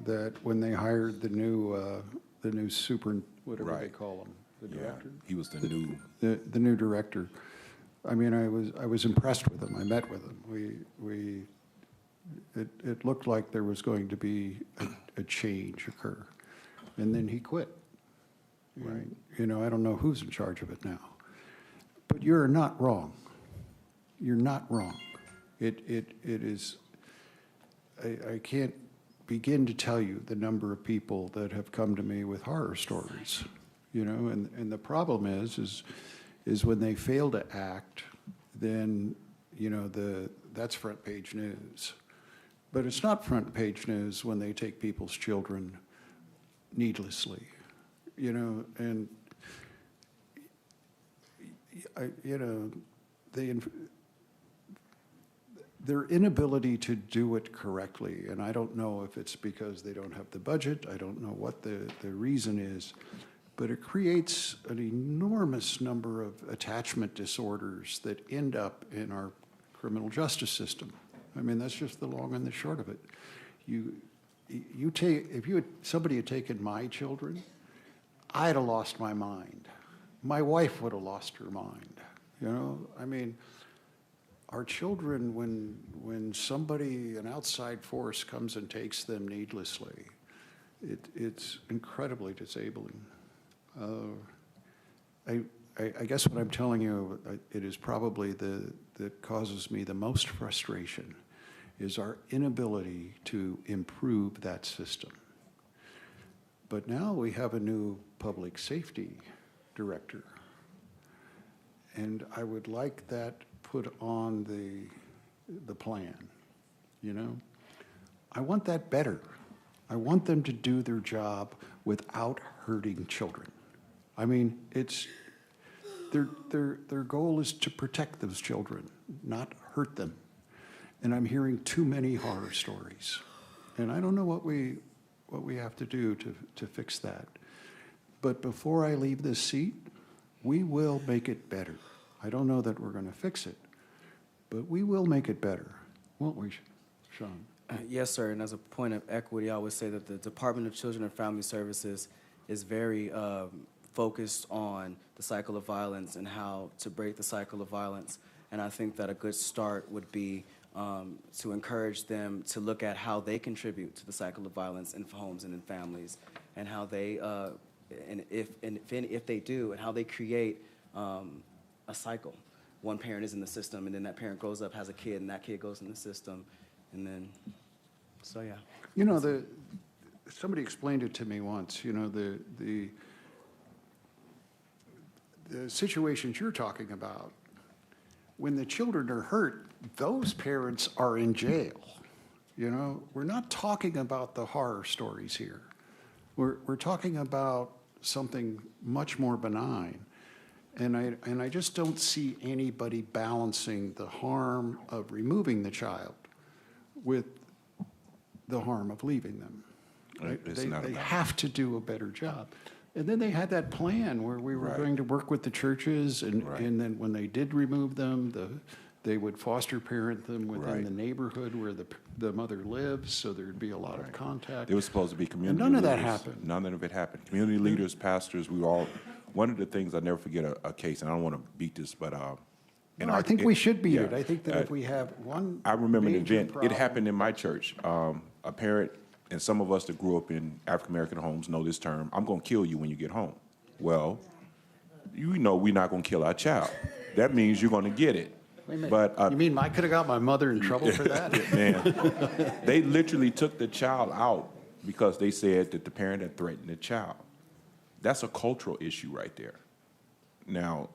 [SPEAKER 1] that when they hired the new super, whatever they call him, the director.
[SPEAKER 9] He was the new.
[SPEAKER 1] The new director. I mean, I was impressed with him. I met with him. It looked like there was going to be a change occur, and then he quit. Right. You know, I don't know who's in charge of it now, but you're not wrong. You're not wrong. It is. I can't begin to tell you the number of people that have come to me with horror stories, you know, and the problem is when they fail to act, then, you know, that's front page news. But it's not front page news when they take people's children needlessly, you know, and, you know, their inability to do it correctly, and I don't know if it's because they don't have the budget, I don't know what the reason is, but it creates an enormous number of attachment disorders that end up in our criminal justice system. I mean, that's just the long and the short of it. If somebody had taken my children, I'd have lost my mind. My wife would have lost her mind, you know? I mean, our children, when somebody, an outside force, comes and takes them needlessly, it's incredibly disabling. I guess what I'm telling you, it is probably that causes me the most frustration is our inability to improve that system. But now we have a new public safety director, and I would like that put on the plan, you know? I want that better. I want them to do their job without hurting children. I mean, their goal is to protect those children, not hurt them. And I'm hearing too many horror stories. And I don't know what we have to do to fix that. But before I leave this seat, we will make it better. I don't know that we're going to fix it, but we will make it better, won't we, Sean?
[SPEAKER 5] Yes, sir. And as a point of equity, I would say that the Department of Children and Family Services is very focused on the cycle of violence and how to break the cycle of violence. And I think that a good start would be to encourage them to look at how they contribute to the cycle of violence in homes and in families, and how they, and if they do, and how they create a cycle. One parent is in the system, and then that parent grows up, has a kid, and that kid goes in the system, and then, so yeah.
[SPEAKER 1] You know, somebody explained it to me once, you know, the situations you're talking about, when the children are hurt, those parents are in jail. You know, we're not talking about the horror stories here. We're talking about something much more benign. And I just don't see anybody balancing the harm of removing the child with the harm of leaving them. They have to do a better job. And then they had that plan where we were
[SPEAKER 9] Right.
[SPEAKER 1] going to work with the churches, and,
[SPEAKER 9] Right.
[SPEAKER 1] and then when they did remove them, they would foster parent them within
[SPEAKER 9] Right.
[SPEAKER 1] the neighborhood where the mother lives, so there'd be a lot of contact.
[SPEAKER 9] There was supposed to be community
[SPEAKER 1] none of that
[SPEAKER 9] leaders.
[SPEAKER 1] happened.
[SPEAKER 9] None of it happened. Community leaders, pastors, we were all, one of the things, I'll never forget a case, and I don't want to beat this, but,
[SPEAKER 1] No, I think we should beat it.
[SPEAKER 9] yeah.
[SPEAKER 1] I think that if we have one
[SPEAKER 9] I remember an
[SPEAKER 1] major
[SPEAKER 9] event, it
[SPEAKER 1] problem-
[SPEAKER 9] happened in my church. A parent, and some of us that grew up in African-American homes know this term, I'm gonna kill you when you get home. Well, you know we're not gonna kill our child. That means you're gonna get it.
[SPEAKER 1] Wait a minute.
[SPEAKER 9] But,
[SPEAKER 1] You mean I could have got my mother in trouble for that?
[SPEAKER 9] man, they literally took the child out because they said that the parent had threatened the child. That's a cultural issue right there. Now,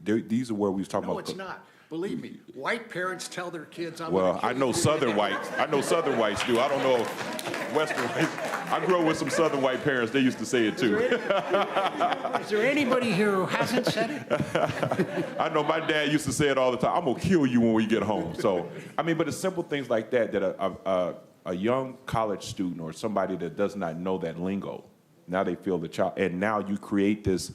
[SPEAKER 9] these are where we was talking
[SPEAKER 1] No,
[SPEAKER 9] about.
[SPEAKER 1] it's not. Believe me, white parents tell their kids, I'm
[SPEAKER 9] Well,
[SPEAKER 1] gonna
[SPEAKER 9] I
[SPEAKER 1] kill
[SPEAKER 9] know
[SPEAKER 1] you.
[SPEAKER 9] Southern whites. I know Southern whites do. I don't know Western whites. I grew up with some Southern white parents. They used to say it too.
[SPEAKER 1] Is there anybody here who hasn't said it?
[SPEAKER 9] I know my dad used to say it all the time. I'm gonna kill you when we get home. So, I mean, but it's simple things like that that a young college student or somebody that does not know that lingo, now they feel the child, and now you create this.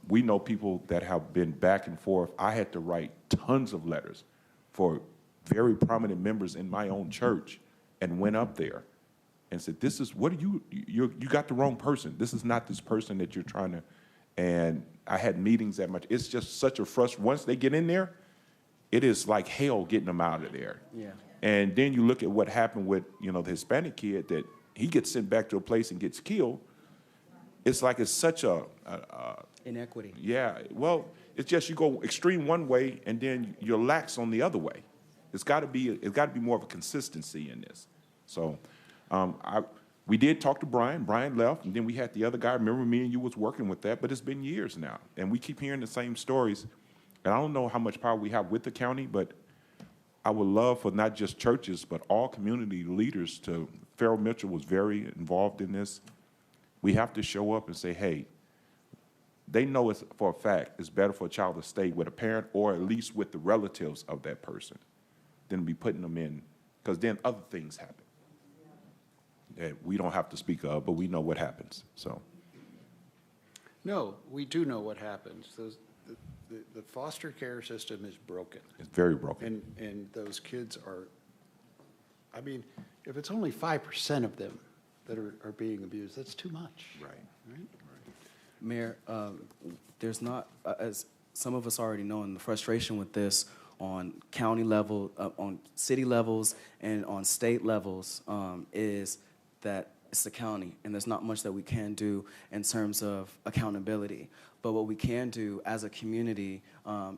[SPEAKER 9] We know people that have been back and forth. I had to write tons of letters for very prominent members in my own church, and went up there and said, "This is what are you got the wrong person. This is not this person that you're trying to." And I had meetings at my. It's just such a frustration. Once they get in there, it is like hell getting them out of there.
[SPEAKER 5] Yeah.
[SPEAKER 9] And then you look at what happened with the Hispanic kid that he gets sent back to a place and gets killed. It's like it's such a
[SPEAKER 5] Inequity.
[SPEAKER 9] yeah. Well, it's just you go extreme one way and then you're lax on the other way. It's got to be more of a consistency in this. So, we did talk to Brian. Brian left, and then we had the other guy. Remember, me and you was working with that, but it's been years now, and we keep hearing the same stories. And I don't know how much power we have with the county, but I would love for not just churches, but all community leaders to. Farrell Mitchell was very involved in this. We have to show up and say, hey. They know it's for a fact it's better for a child to stay with a parent or at least with the relatives of that person than to be putting them in, because then other things happen that we don't have to speak of, but we know what happens. So,
[SPEAKER 1] No, we do know what happens. The foster care system is broken.
[SPEAKER 9] it's very broken.
[SPEAKER 1] And those kids are, I mean, if it's only 5% of them that are being abused, that's too much.
[SPEAKER 9] Right.
[SPEAKER 5] Mayor, there's not, as some of us already know, and the frustration with this on county level, on city levels, and on state levels is that it's the county, and there's not much that we can do in terms of accountability. But what we can do as a community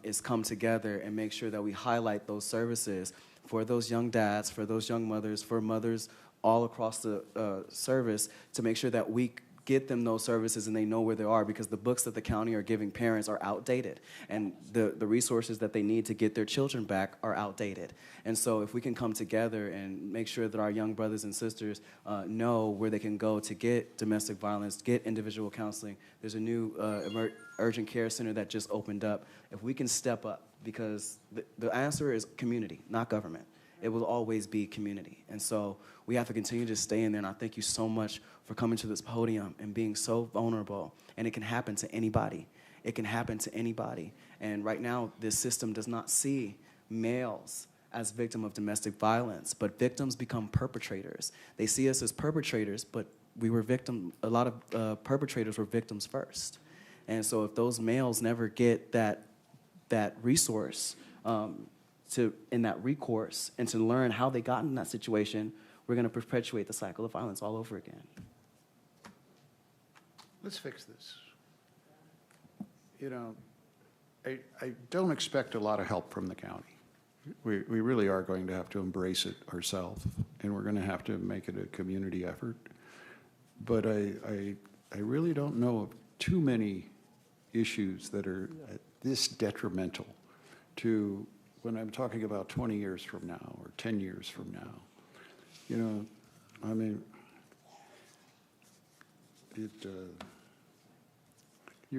[SPEAKER 5] is come together and make sure that we highlight those services for those young dads, for those young mothers, for mothers all across the service, to make sure that we get them those services and they know where they are, because the books that the county are giving parents are outdated, and the resources that they need to get their children back are outdated. And so if we can come together and make sure that our young brothers and sisters know where they can go to get domestic violence, get individual counseling. There's a new urgent care center that just opened up. If we can step up, because the answer is community, not government. It will always be community. And so we have to continue to stay in there. And I thank you so much for coming to this podium and being so vulnerable. And it can happen to anybody. It can happen to anybody. And right now, this system does not see males as victims of domestic violence, but victims become perpetrators. They see us as perpetrators, but we were a lot of perpetrators were victims first. And so if those males never get that resource, in that recourse, and to learn how they got in that situation, we're going to perpetuate the cycle of violence all over again.
[SPEAKER 1] Let's fix this. I don't expect a lot of help from the county. We really are going to have to embrace it ourselves, and we're going to have to make it a community effort. But I really don't know of too many issues that are this detrimental to when I'm talking about 20 years from now or 10 years from now. I mean, you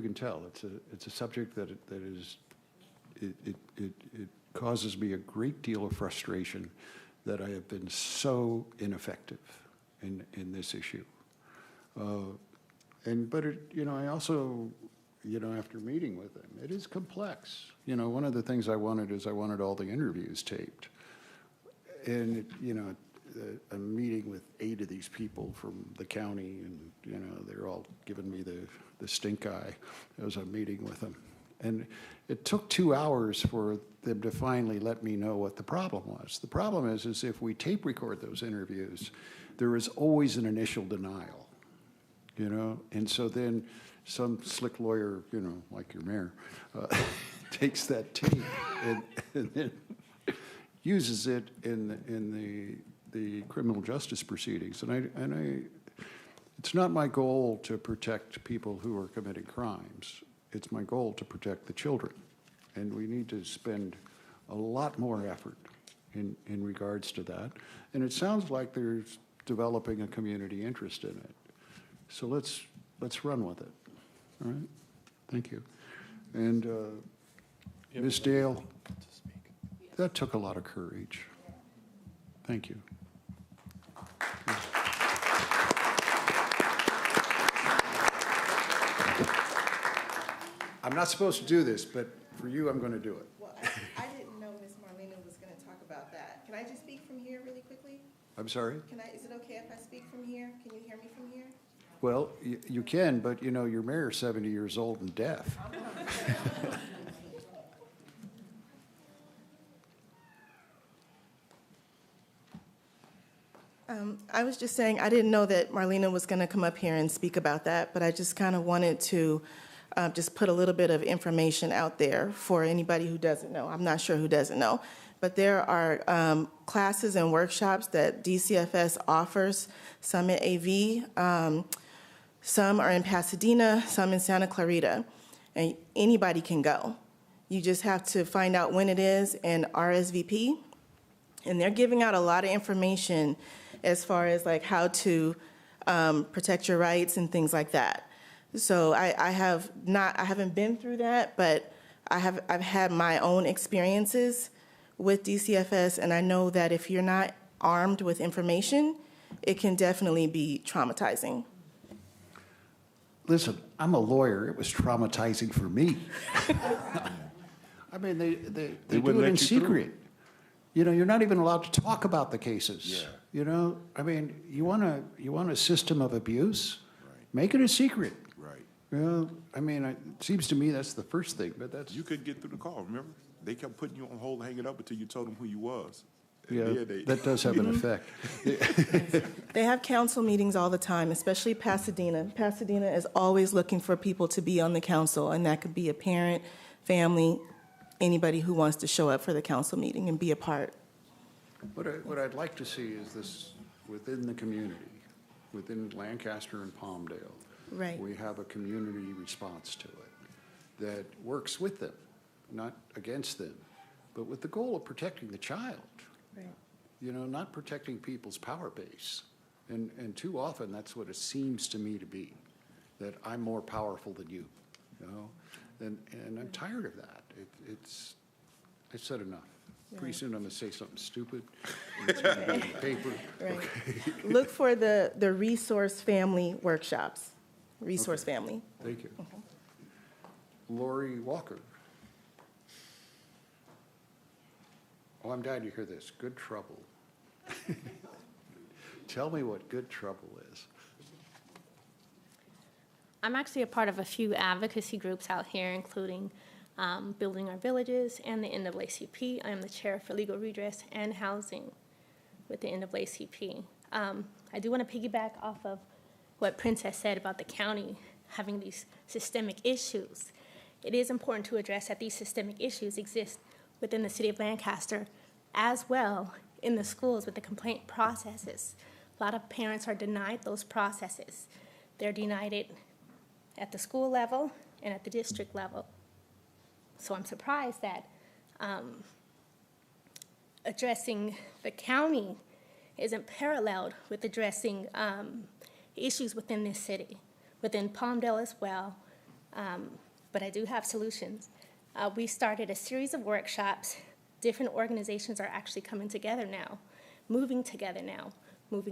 [SPEAKER 1] can tell it's a subject that it causes me a great deal of frustration that I have been so ineffective in this issue. but I also, after meeting with them, it is complex. One of the things I wanted is I wanted all the interviews taped. And, a meeting with 8 of these people from the county, and, they're all giving me the stink eye as I'm meeting with them. And it took 2 hours for them to finally let me know what the problem was. The problem is if we tape record those interviews, there is always an initial denial, And so then some slick lawyer, like your mayor, takes that tape and then uses it in the criminal justice proceedings. And it's not my goal to protect people who are committing crimes. It's my goal to protect the children. And we need to spend a lot more effort in regards to that. And it sounds like there's developing a community interest in it. So let's run with it. All right? Thank you. And Ms. Dale, that took a lot of courage. Thank you. I'm not supposed to do this, but for you, I'm going to do it.
[SPEAKER 17] Well, I didn't know Ms. Marlena was going to talk about that. Can I just speak from here really quickly?
[SPEAKER 1] I'm sorry?
[SPEAKER 17] Is it okay if I speak from here? Can you hear me from here?
[SPEAKER 1] Well, you can, but your mayor's 70 years old and deaf.
[SPEAKER 17] I was just saying, I didn't know that Marlena was going to come up here and speak about that, but I just kind of wanted to just put a little bit of information out there for anybody who doesn't know. I'm not sure who doesn't know, but there are classes and workshops that DCFS offers, some at AV, some are in Pasadena, some in Santa Clarita, and anybody can go. You just have to find out when it is and RSVP, and they're giving out a lot of information as far as like how to protect your rights and things like that. So I haven't been through that, but I've had my own experiences with DCFS, and I know that if you're not armed with information, it can definitely be traumatizing.
[SPEAKER 1] Listen, I'm a lawyer. It was traumatizing for me. I mean, they do it in secret. You're not even allowed to talk about the cases.
[SPEAKER 9] Yeah.
[SPEAKER 1] I mean, you want a system of abuse? Right. Make it a secret.
[SPEAKER 9] Right.
[SPEAKER 1] I mean, it seems to me that's the first thing, but that's...
[SPEAKER 9] You couldn't get through the call, remember? They kept putting you on hold, hanging up until you told them who you was.
[SPEAKER 1] Yeah, that does have an effect.
[SPEAKER 17] They have council meetings all the time, especially Pasadena. Pasadena is always looking for people to be on the council, and that could be a parent, family, anybody who wants to show up for the council meeting and be a part.
[SPEAKER 1] What I'd like to see is this within the community, within Lancaster and Palmdale.
[SPEAKER 17] Right.
[SPEAKER 1] We have a community response to it that works with them, not against them, but with the goal of protecting the child.
[SPEAKER 17] Right.
[SPEAKER 1] Not protecting people's power base. And too often, that's what it seems to me to be, that I'm more powerful than you, and I'm tired of that. I've said enough.
[SPEAKER 17] Right.
[SPEAKER 1] Pretty soon I'm going to say something stupid. And it's going to be in the paper.
[SPEAKER 17] Right.
[SPEAKER 1] Okay.
[SPEAKER 17] Look for the resource family workshops. Resource
[SPEAKER 1] Okay.
[SPEAKER 17] family.
[SPEAKER 1] Thank you. Lori Walker. Oh, I'm dying to hear this. Good trouble. Tell me what good trouble is.
[SPEAKER 18] I'm actually a part of a few advocacy groups out here, including Building Our Villages and the NAACP. I am the chair for legal redress and housing with the NAACP. I do want to piggyback off of what Princess said about the county having these systemic issues. It is important to address that these systemic issues exist within the city of Lancaster as well in the schools with the complaint processes. A lot of parents are denied those processes. They're denied it at the school level and at the district level. So I'm surprised that addressing the county isn't paralleled with addressing issues within this city, within Palmdale as well. But I do have solutions. We started a series of workshops. Different organizations are actually coming together now, moving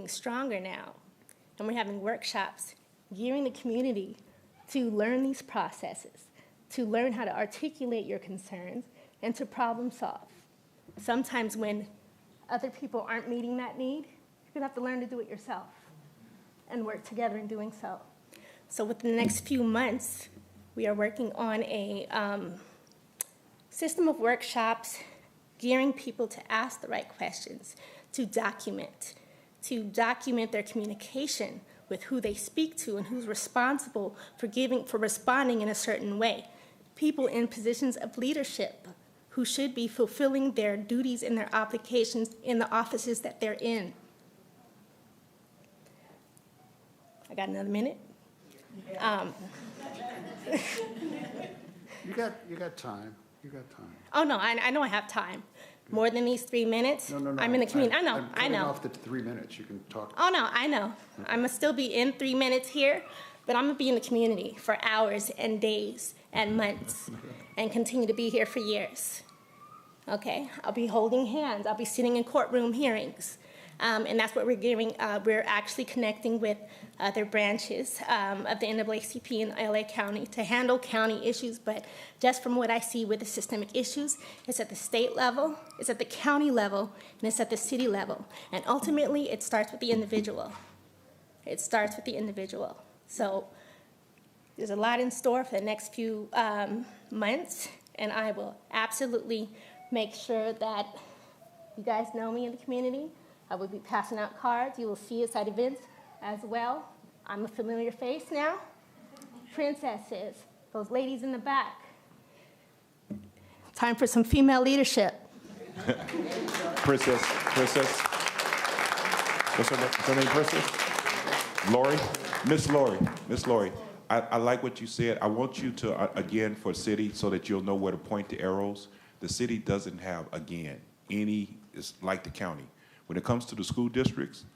[SPEAKER 18] stronger now. And we're having workshops gearing the community to learn these processes, to learn how to articulate your concerns, and to problem solve. Sometimes when other people aren't meeting that need, you're gonna have to learn to do it yourself and work together in doing so. So within the next few months, we are working on a system of workshops gearing people to ask the right questions, to document their communication with who they speak to and who's responsible for responding in a certain way. People in positions of leadership who should be fulfilling their duties and their obligations in the offices that they're in. I got another minute.
[SPEAKER 1] You got time. You got time.
[SPEAKER 18] Oh, no, I know I have time. More than these 3 minutes.
[SPEAKER 1] No.
[SPEAKER 18] I'm in the community. I
[SPEAKER 1] I'm cutting
[SPEAKER 18] know.
[SPEAKER 1] off the 3 minutes. You can talk.
[SPEAKER 18] Oh, no, I know. I'm gonna still be in 3 minutes here, but I'm gonna be in the community for hours and days and months and continue to be here for years. Okay? I'll be holding hands. I'll be sitting in courtroom hearings. And that's what we're doing. We're actually connecting with other branches of the NAACP in LA County to handle county issues, but just from what I see with the systemic issues, it's at the state level, it's at the county level, and it's at the city level. And ultimately, it starts with the individual. It starts with the individual. So there's a lot in store for the next few months, and I will absolutely make sure that you guys know me in the community. I will be passing out cards. You will see us at events as well. I'm a familiar face now. Princesses, those ladies in the back. Time for some female leadership.
[SPEAKER 9] Princess. What's her name, Princess? Lori? Miss Lori. I like what you said. I want you to, again, for city, so that you'll know where to point the arrows. The city doesn't have, again, it's like the county. When it comes to the school districts,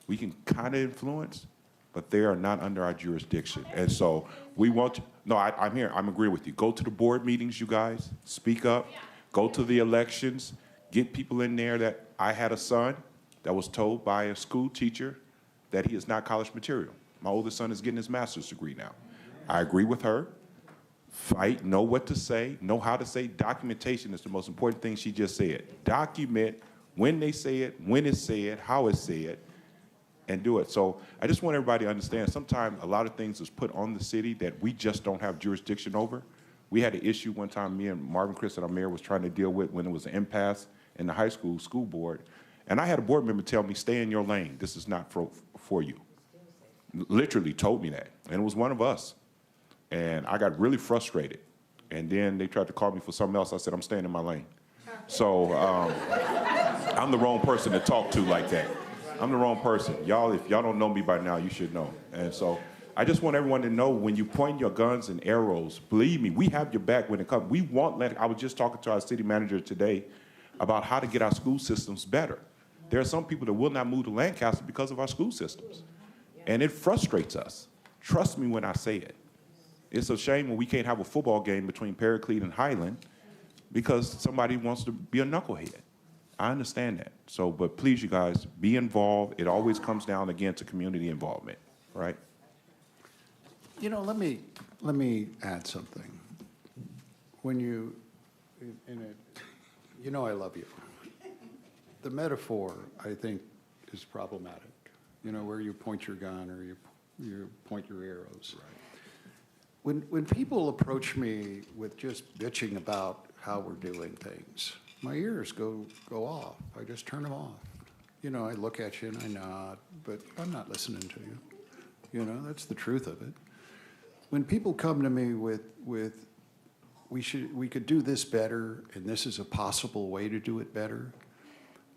[SPEAKER 9] we can kind of influence, but they are not under our jurisdiction. And so we want to, no, I'm here, I'm agreeing with you. Go to the board meetings, you guys, speak up, go to the elections, get people in there that I had a son that was told by a school teacher that he is not college material. My oldest son is getting his master's degree now. I agree with her. Fight, know what to say, know how to say. Documentation is the most important thing she just said. Document when they say it, when it's said, how it's said, and do it. So I just want everybody to understand, sometimes a lot of things is put on the city that we just don't have jurisdiction over. We had an issue one time, me and Marvin Chris, our mayor, was trying to deal with when there was an impasse in the high school board. And I had a board member tell me, stay in your lane. This is not for you. Literally told me that. And it was one of us. And I got really frustrated. And then they tried to call me for something else. I said, I'm staying in my lane. So I'm the wrong person to talk to like that. I'm the wrong person. Y'all, if y'all don't know me by now, you should know. And so I just want everyone to know, when you point your guns and arrows, believe me, we have your back when it comes. I was just talking to our city manager today about how to get our school systems better. There are some people that will not move to Lancaster because of our school systems. And it frustrates us. Trust me when I say it. It's a shame when we can't have a football game between Paraclete and Highland because somebody wants to be a knucklehead. I understand that. So, but please, you guys, be involved. It always comes down, again, to community involvement, right?
[SPEAKER 1] You know, let me add something. When you know I love you. The metaphor, I think, is problematic. You know, where you point your gun or you point your arrows. Right. When people approach me with just bitching about how we're doing things, my ears go off. I just turn them off. You know, I look at you and I nod, but I'm not listening to you. You know, that's the truth of it. When people come to me with we could do this better, and this is a possible way to do it better.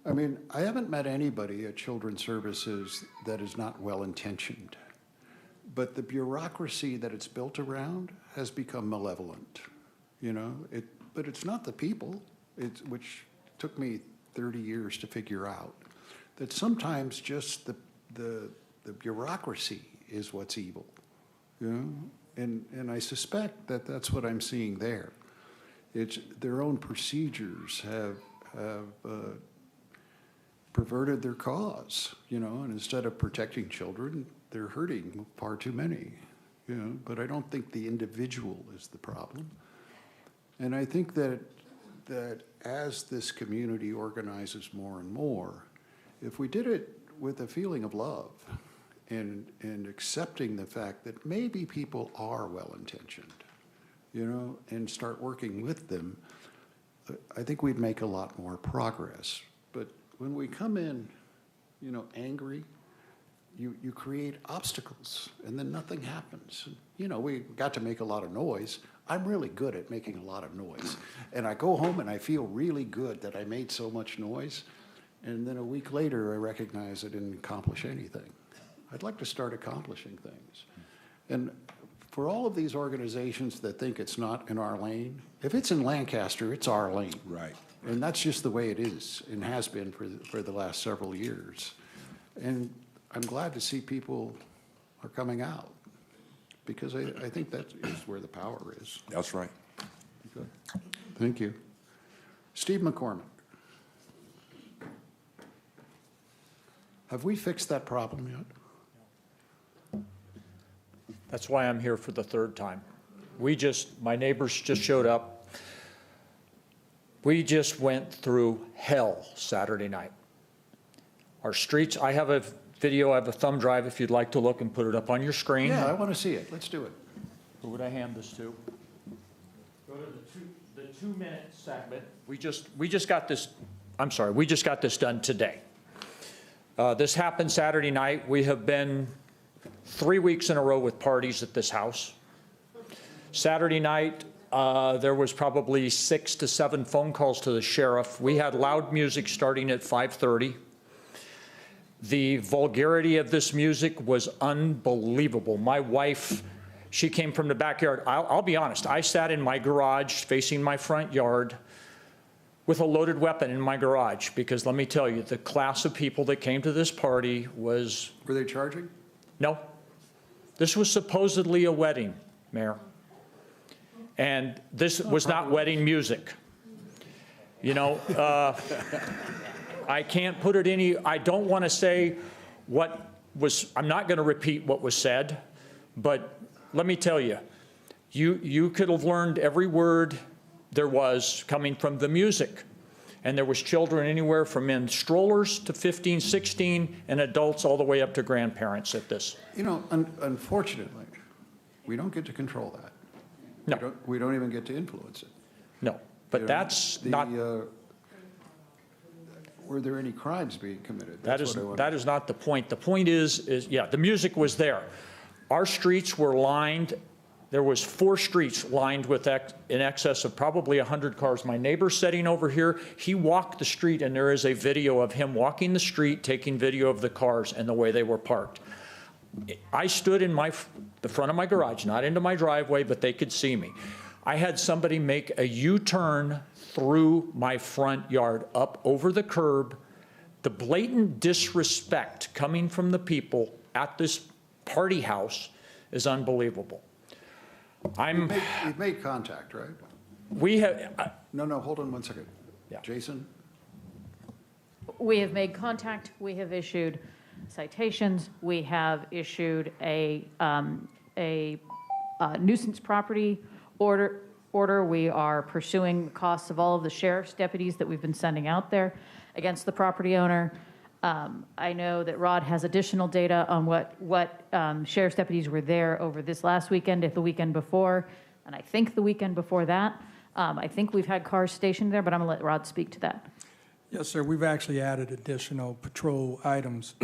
[SPEAKER 1] I mean, I haven't met anybody at Children's Services that is not well-intentioned, but the bureaucracy that it's built around has become malevolent. You know, but it's not the people. Which took me 30 years to figure out, that sometimes just the bureaucracy is what's evil, you know? And I suspect that that's what I'm seeing there. It's their own procedures have perverted their cause, you know, and instead of protecting children, they're hurting far too many, you know, but I don't think the individual is the problem. And I think that as this community organizes more and more, if we did it with a feeling of love and accepting the fact that maybe people are well-intentioned, you know, and start working with them, I think we'd make a lot more progress. But when we come in, you know, angry, you create obstacles, and then nothing happens. You know, we got to make a lot of noise. I'm really good at making a lot of noise. And I go home and I feel really good that I made so much noise. And then a week later, I recognize I didn't accomplish anything. I'd like to start accomplishing things. And for all of these organizations that think it's not in our lane, if it's in Lancaster, it's our lane.
[SPEAKER 9] Right.
[SPEAKER 1] And that's just the way it is and has been for the last several years. And I'm glad to see people are coming out, because I think that is where the power is.
[SPEAKER 9] That's right.
[SPEAKER 1] Good. Thank you. Steve McCormick. Have we fixed that problem yet?
[SPEAKER 19] That's why I'm here for the third time. My neighbors just showed up. We just went through hell Saturday night. Our streets, I have a video, I have a thumb drive if you'd like to look and put it up on your screen.
[SPEAKER 1] Yeah, I want to see it. Let's do it.
[SPEAKER 19] Who would I hand this to? Go to the 2-minute segment. We just got this, I'm sorry, we just got this done today. This happened Saturday night. We have been 3 weeks in a row with parties at this house. Saturday night, there was probably 6 to 7 phone calls to the sheriff. We had loud music starting at 5:30. The vulgarity of this music was unbelievable. My wife, she came from the backyard. I'll be honest, I sat in my garage facing my front yard with a loaded weapon in my garage, because let me tell you, the class of people that came to this party was...
[SPEAKER 1] Were they charging?
[SPEAKER 19] No. This was supposedly a wedding, Mayor. And this was not wedding music. You know, I can't put it I don't want to say I'm not going to repeat what was said, but let me tell you, you could have learned every word there was coming from the music. And there was children anywhere from in strollers to 15, 16, and adults all the way up to grandparents at this.
[SPEAKER 1] You know, unfortunately, we don't get to control that.
[SPEAKER 19] No.
[SPEAKER 1] We don't even get to influence it.
[SPEAKER 19] No, but that's not...
[SPEAKER 1] Were there any crimes being committed?
[SPEAKER 19] That is not the point. The point is, yeah, the music was there. Our streets were lined. There was 4 streets lined with in excess of probably 100 cars. My neighbor sitting over here, he walked the street, and there is a video of him walking the street, taking video of the cars and the way they were parked. I stood in the front of my garage, not into my driveway, but they could see me. I had somebody make a U-turn through my front yard, up over the curb. The blatant disrespect coming from the people at this party house is unbelievable.
[SPEAKER 1] We've made contact, right?
[SPEAKER 19] We have...
[SPEAKER 1] No, hold on one second.
[SPEAKER 19] Yeah.
[SPEAKER 1] Jason?
[SPEAKER 11] We have made contact. We have issued citations. We have issued a nuisance property order. We are pursuing the costs of all of the sheriff's deputies that we've been sending out there against the property owner. I know that Rod has additional data on what sheriff's deputies were there over this last weekend, if the weekend before, and I think the weekend before that. I think we've had cars stationed there, but I'm going to let Rod speak to that.
[SPEAKER 14] Yes, sir. We've actually added additional patrol items.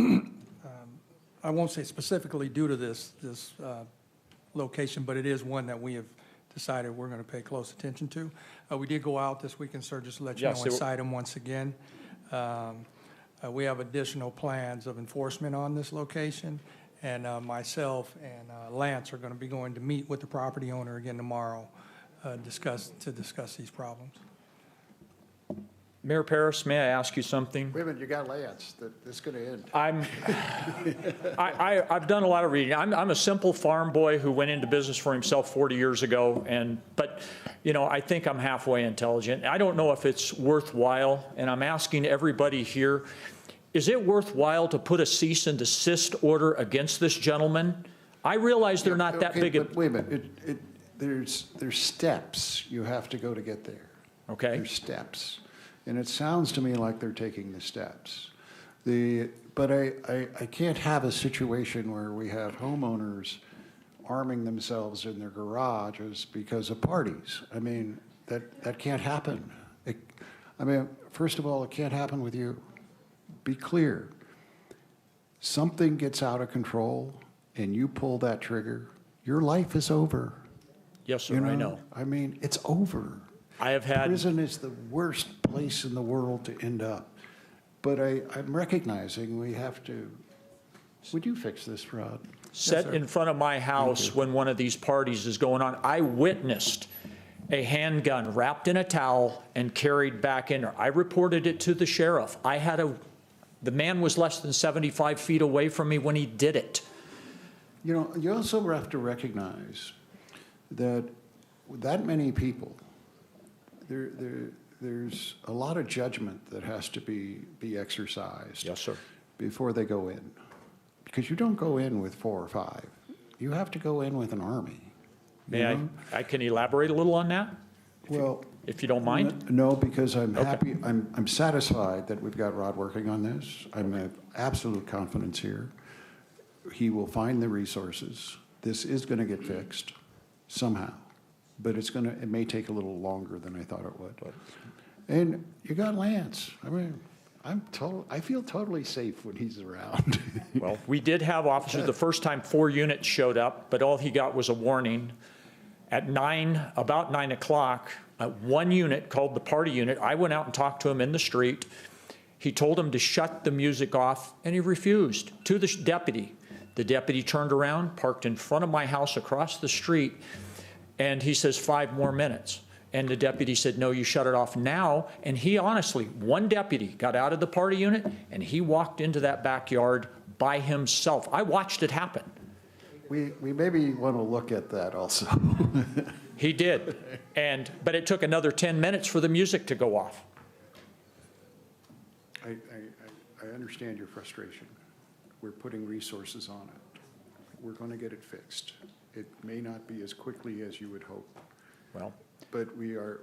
[SPEAKER 14] I won't say specifically due to this location, but it is one that we have decided we're going to pay close attention to. We did go out this weekend, sir, just to let you know, and cite them once again. We have additional plans of enforcement on this location, and myself and Lance are going to be going to meet with the property owner again tomorrow to discuss these problems.
[SPEAKER 19] Mayor Paris, may I ask you something?
[SPEAKER 1] Wait a minute, you got Lance. This is going to end.
[SPEAKER 19] I've done a lot of reading. I'm a simple farm boy who went into business for himself 40 years ago, but you know, I think I'm halfway intelligent. I don't know if it's worthwhile, and I'm asking everybody here, is it worthwhile to put a cease and desist order against this gentleman? I realize they're not that
[SPEAKER 1] Okay,
[SPEAKER 19] big a...
[SPEAKER 1] but wait a minute, there's steps you have to go to get there.
[SPEAKER 19] Okay.
[SPEAKER 1] There's steps. And it sounds to me like they're taking the steps. But I can't have a situation where we have homeowners arming themselves in their garages because of parties. I mean, that can't happen. First of all, it can't happen with you. Be clear. Something gets out of control and you pull that trigger, your life is over.
[SPEAKER 19] Yes, sir, I know.
[SPEAKER 1] I mean, it's over.
[SPEAKER 19] I have had...
[SPEAKER 1] Prison is the worst place in the world to end up. But I'm recognizing we have to, would you fix this, Rod?
[SPEAKER 19] Set in front of my house when one of these parties is going on. I witnessed a handgun wrapped in a towel and carried back in there. I reported it to the sheriff. The man was less than 75 feet away from me when he did it.
[SPEAKER 1] You know, you also have to recognize that many people, there's a lot of judgment that has to be exercised.
[SPEAKER 19] Yes, sir.
[SPEAKER 1] Before they go in. Because you don't go in with 4 or 5. You have to go in with an army.
[SPEAKER 19] May I can elaborate a little on that? If you don't mind?
[SPEAKER 1] No, because I'm happy, I'm satisfied that we've got Rod working on this. I have absolute confidence here. He will find the resources. This is going to get fixed somehow, but it may take a little longer than I thought it would. And you got Lance. I mean, I feel totally safe when he's around.
[SPEAKER 19] Well, we did have officers. The first time 4 units showed up, but all he got was a warning. At about 9 o'clock, one unit called the party unit. I went out and talked to him in the street. He told him to shut the music off, and he refused to the deputy. The deputy turned around, parked in front of my house across the street, and he says, 5 more minutes. And the deputy said, no, you shut it off now. And he honestly, one deputy got out of the party unit, and he walked into that backyard by himself. I watched it happen.
[SPEAKER 1] We maybe want to look at that also.
[SPEAKER 19] He did. But it took another 10 minutes for the music to go off.
[SPEAKER 1] I understand your frustration. We're putting resources on it. We're going to get it fixed. It may not be as quickly as you would hope.
[SPEAKER 19] Well,
[SPEAKER 1] but we are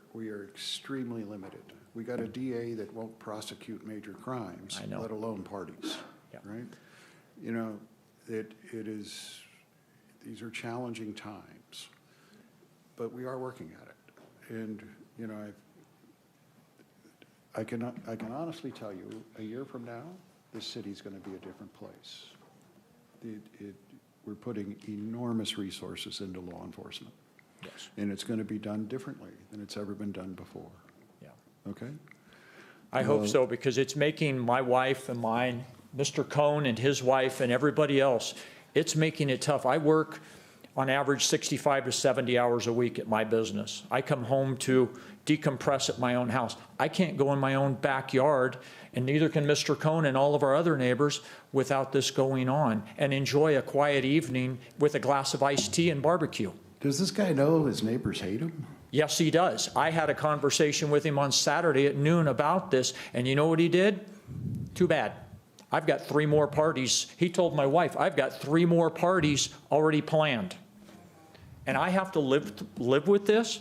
[SPEAKER 1] extremely limited. We got a DA that won't prosecute major crimes, let alone parties, right? You know, these are challenging times, but we are working at it. And, you know, I can honestly tell you, a year from now, this city's going to be a different place. We're putting enormous resources into law enforcement.
[SPEAKER 19] Yes.
[SPEAKER 1] And it's going to be done differently than it's ever been done before.
[SPEAKER 19] Yeah.
[SPEAKER 1] Okay?
[SPEAKER 19] I hope so, because it's making my wife and mine, Mr. Cohn and his wife and everybody else, it's making it tough. I work on average 65 to 70 hours a week at my business. I come home to decompress at my own house. I can't go in my own backyard, and neither can Mr. Cohn and all of our other neighbors without this going on, and enjoy a quiet evening with a glass of iced tea and barbecue.
[SPEAKER 1] Does this guy know his neighbors hate him?
[SPEAKER 19] Yes, he does. I had a conversation with him on Saturday at noon about this, and you know what he did? Too bad. I've got 3 more parties. He told my wife, I've got 3 more parties already planned. And I have to live with this?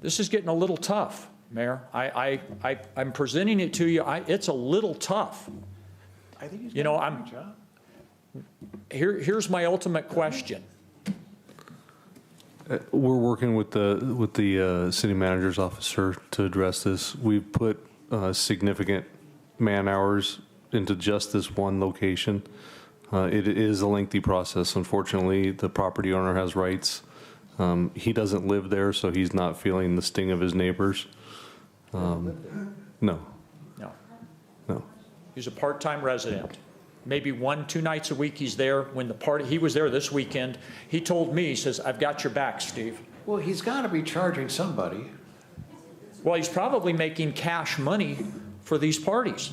[SPEAKER 19] This is getting a little tough, Mayor. I'm presenting it to you. It's a little tough.
[SPEAKER 1] I think he's done a great job.
[SPEAKER 19] Here's my ultimate question.
[SPEAKER 20] We're working with the city manager's office, sir, to address this. We've put significant man hours into just this one location. It is a lengthy process. Unfortunately, the property owner has rights. He doesn't live there, so he's not feeling the sting of his neighbors. No.
[SPEAKER 19] No. He's a part-time resident. Maybe 1-2 nights a week he's there. When the party, he was there this weekend. He told me, he says, I've got your back, Steve.
[SPEAKER 1] Well, he's got to be charging somebody.
[SPEAKER 19] Well, he's probably making cash money for these parties.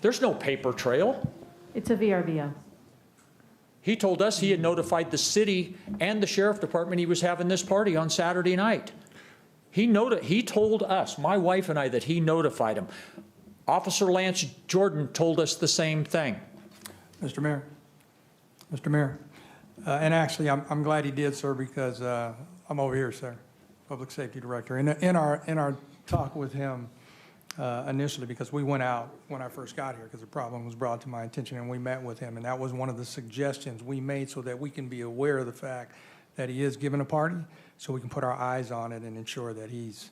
[SPEAKER 19] There's no paper trail.
[SPEAKER 11] It's a VRBO.
[SPEAKER 19] He told us he had notified the city and the sheriff department he was having this party on Saturday night. He told us, my wife and I, that he notified him. Officer Lance Jordan told us the same thing.
[SPEAKER 14] Mr. Mayor, and actually, I'm glad he did, sir, because I'm over here, sir, Public Safety Director. In our talk with him initially, because we went out when I first got here, because the problem was brought to my attention, and we met with him, and that was one of the suggestions we made so that we can be aware of the fact that he is giving a party, so we can put our eyes on it and ensure that he's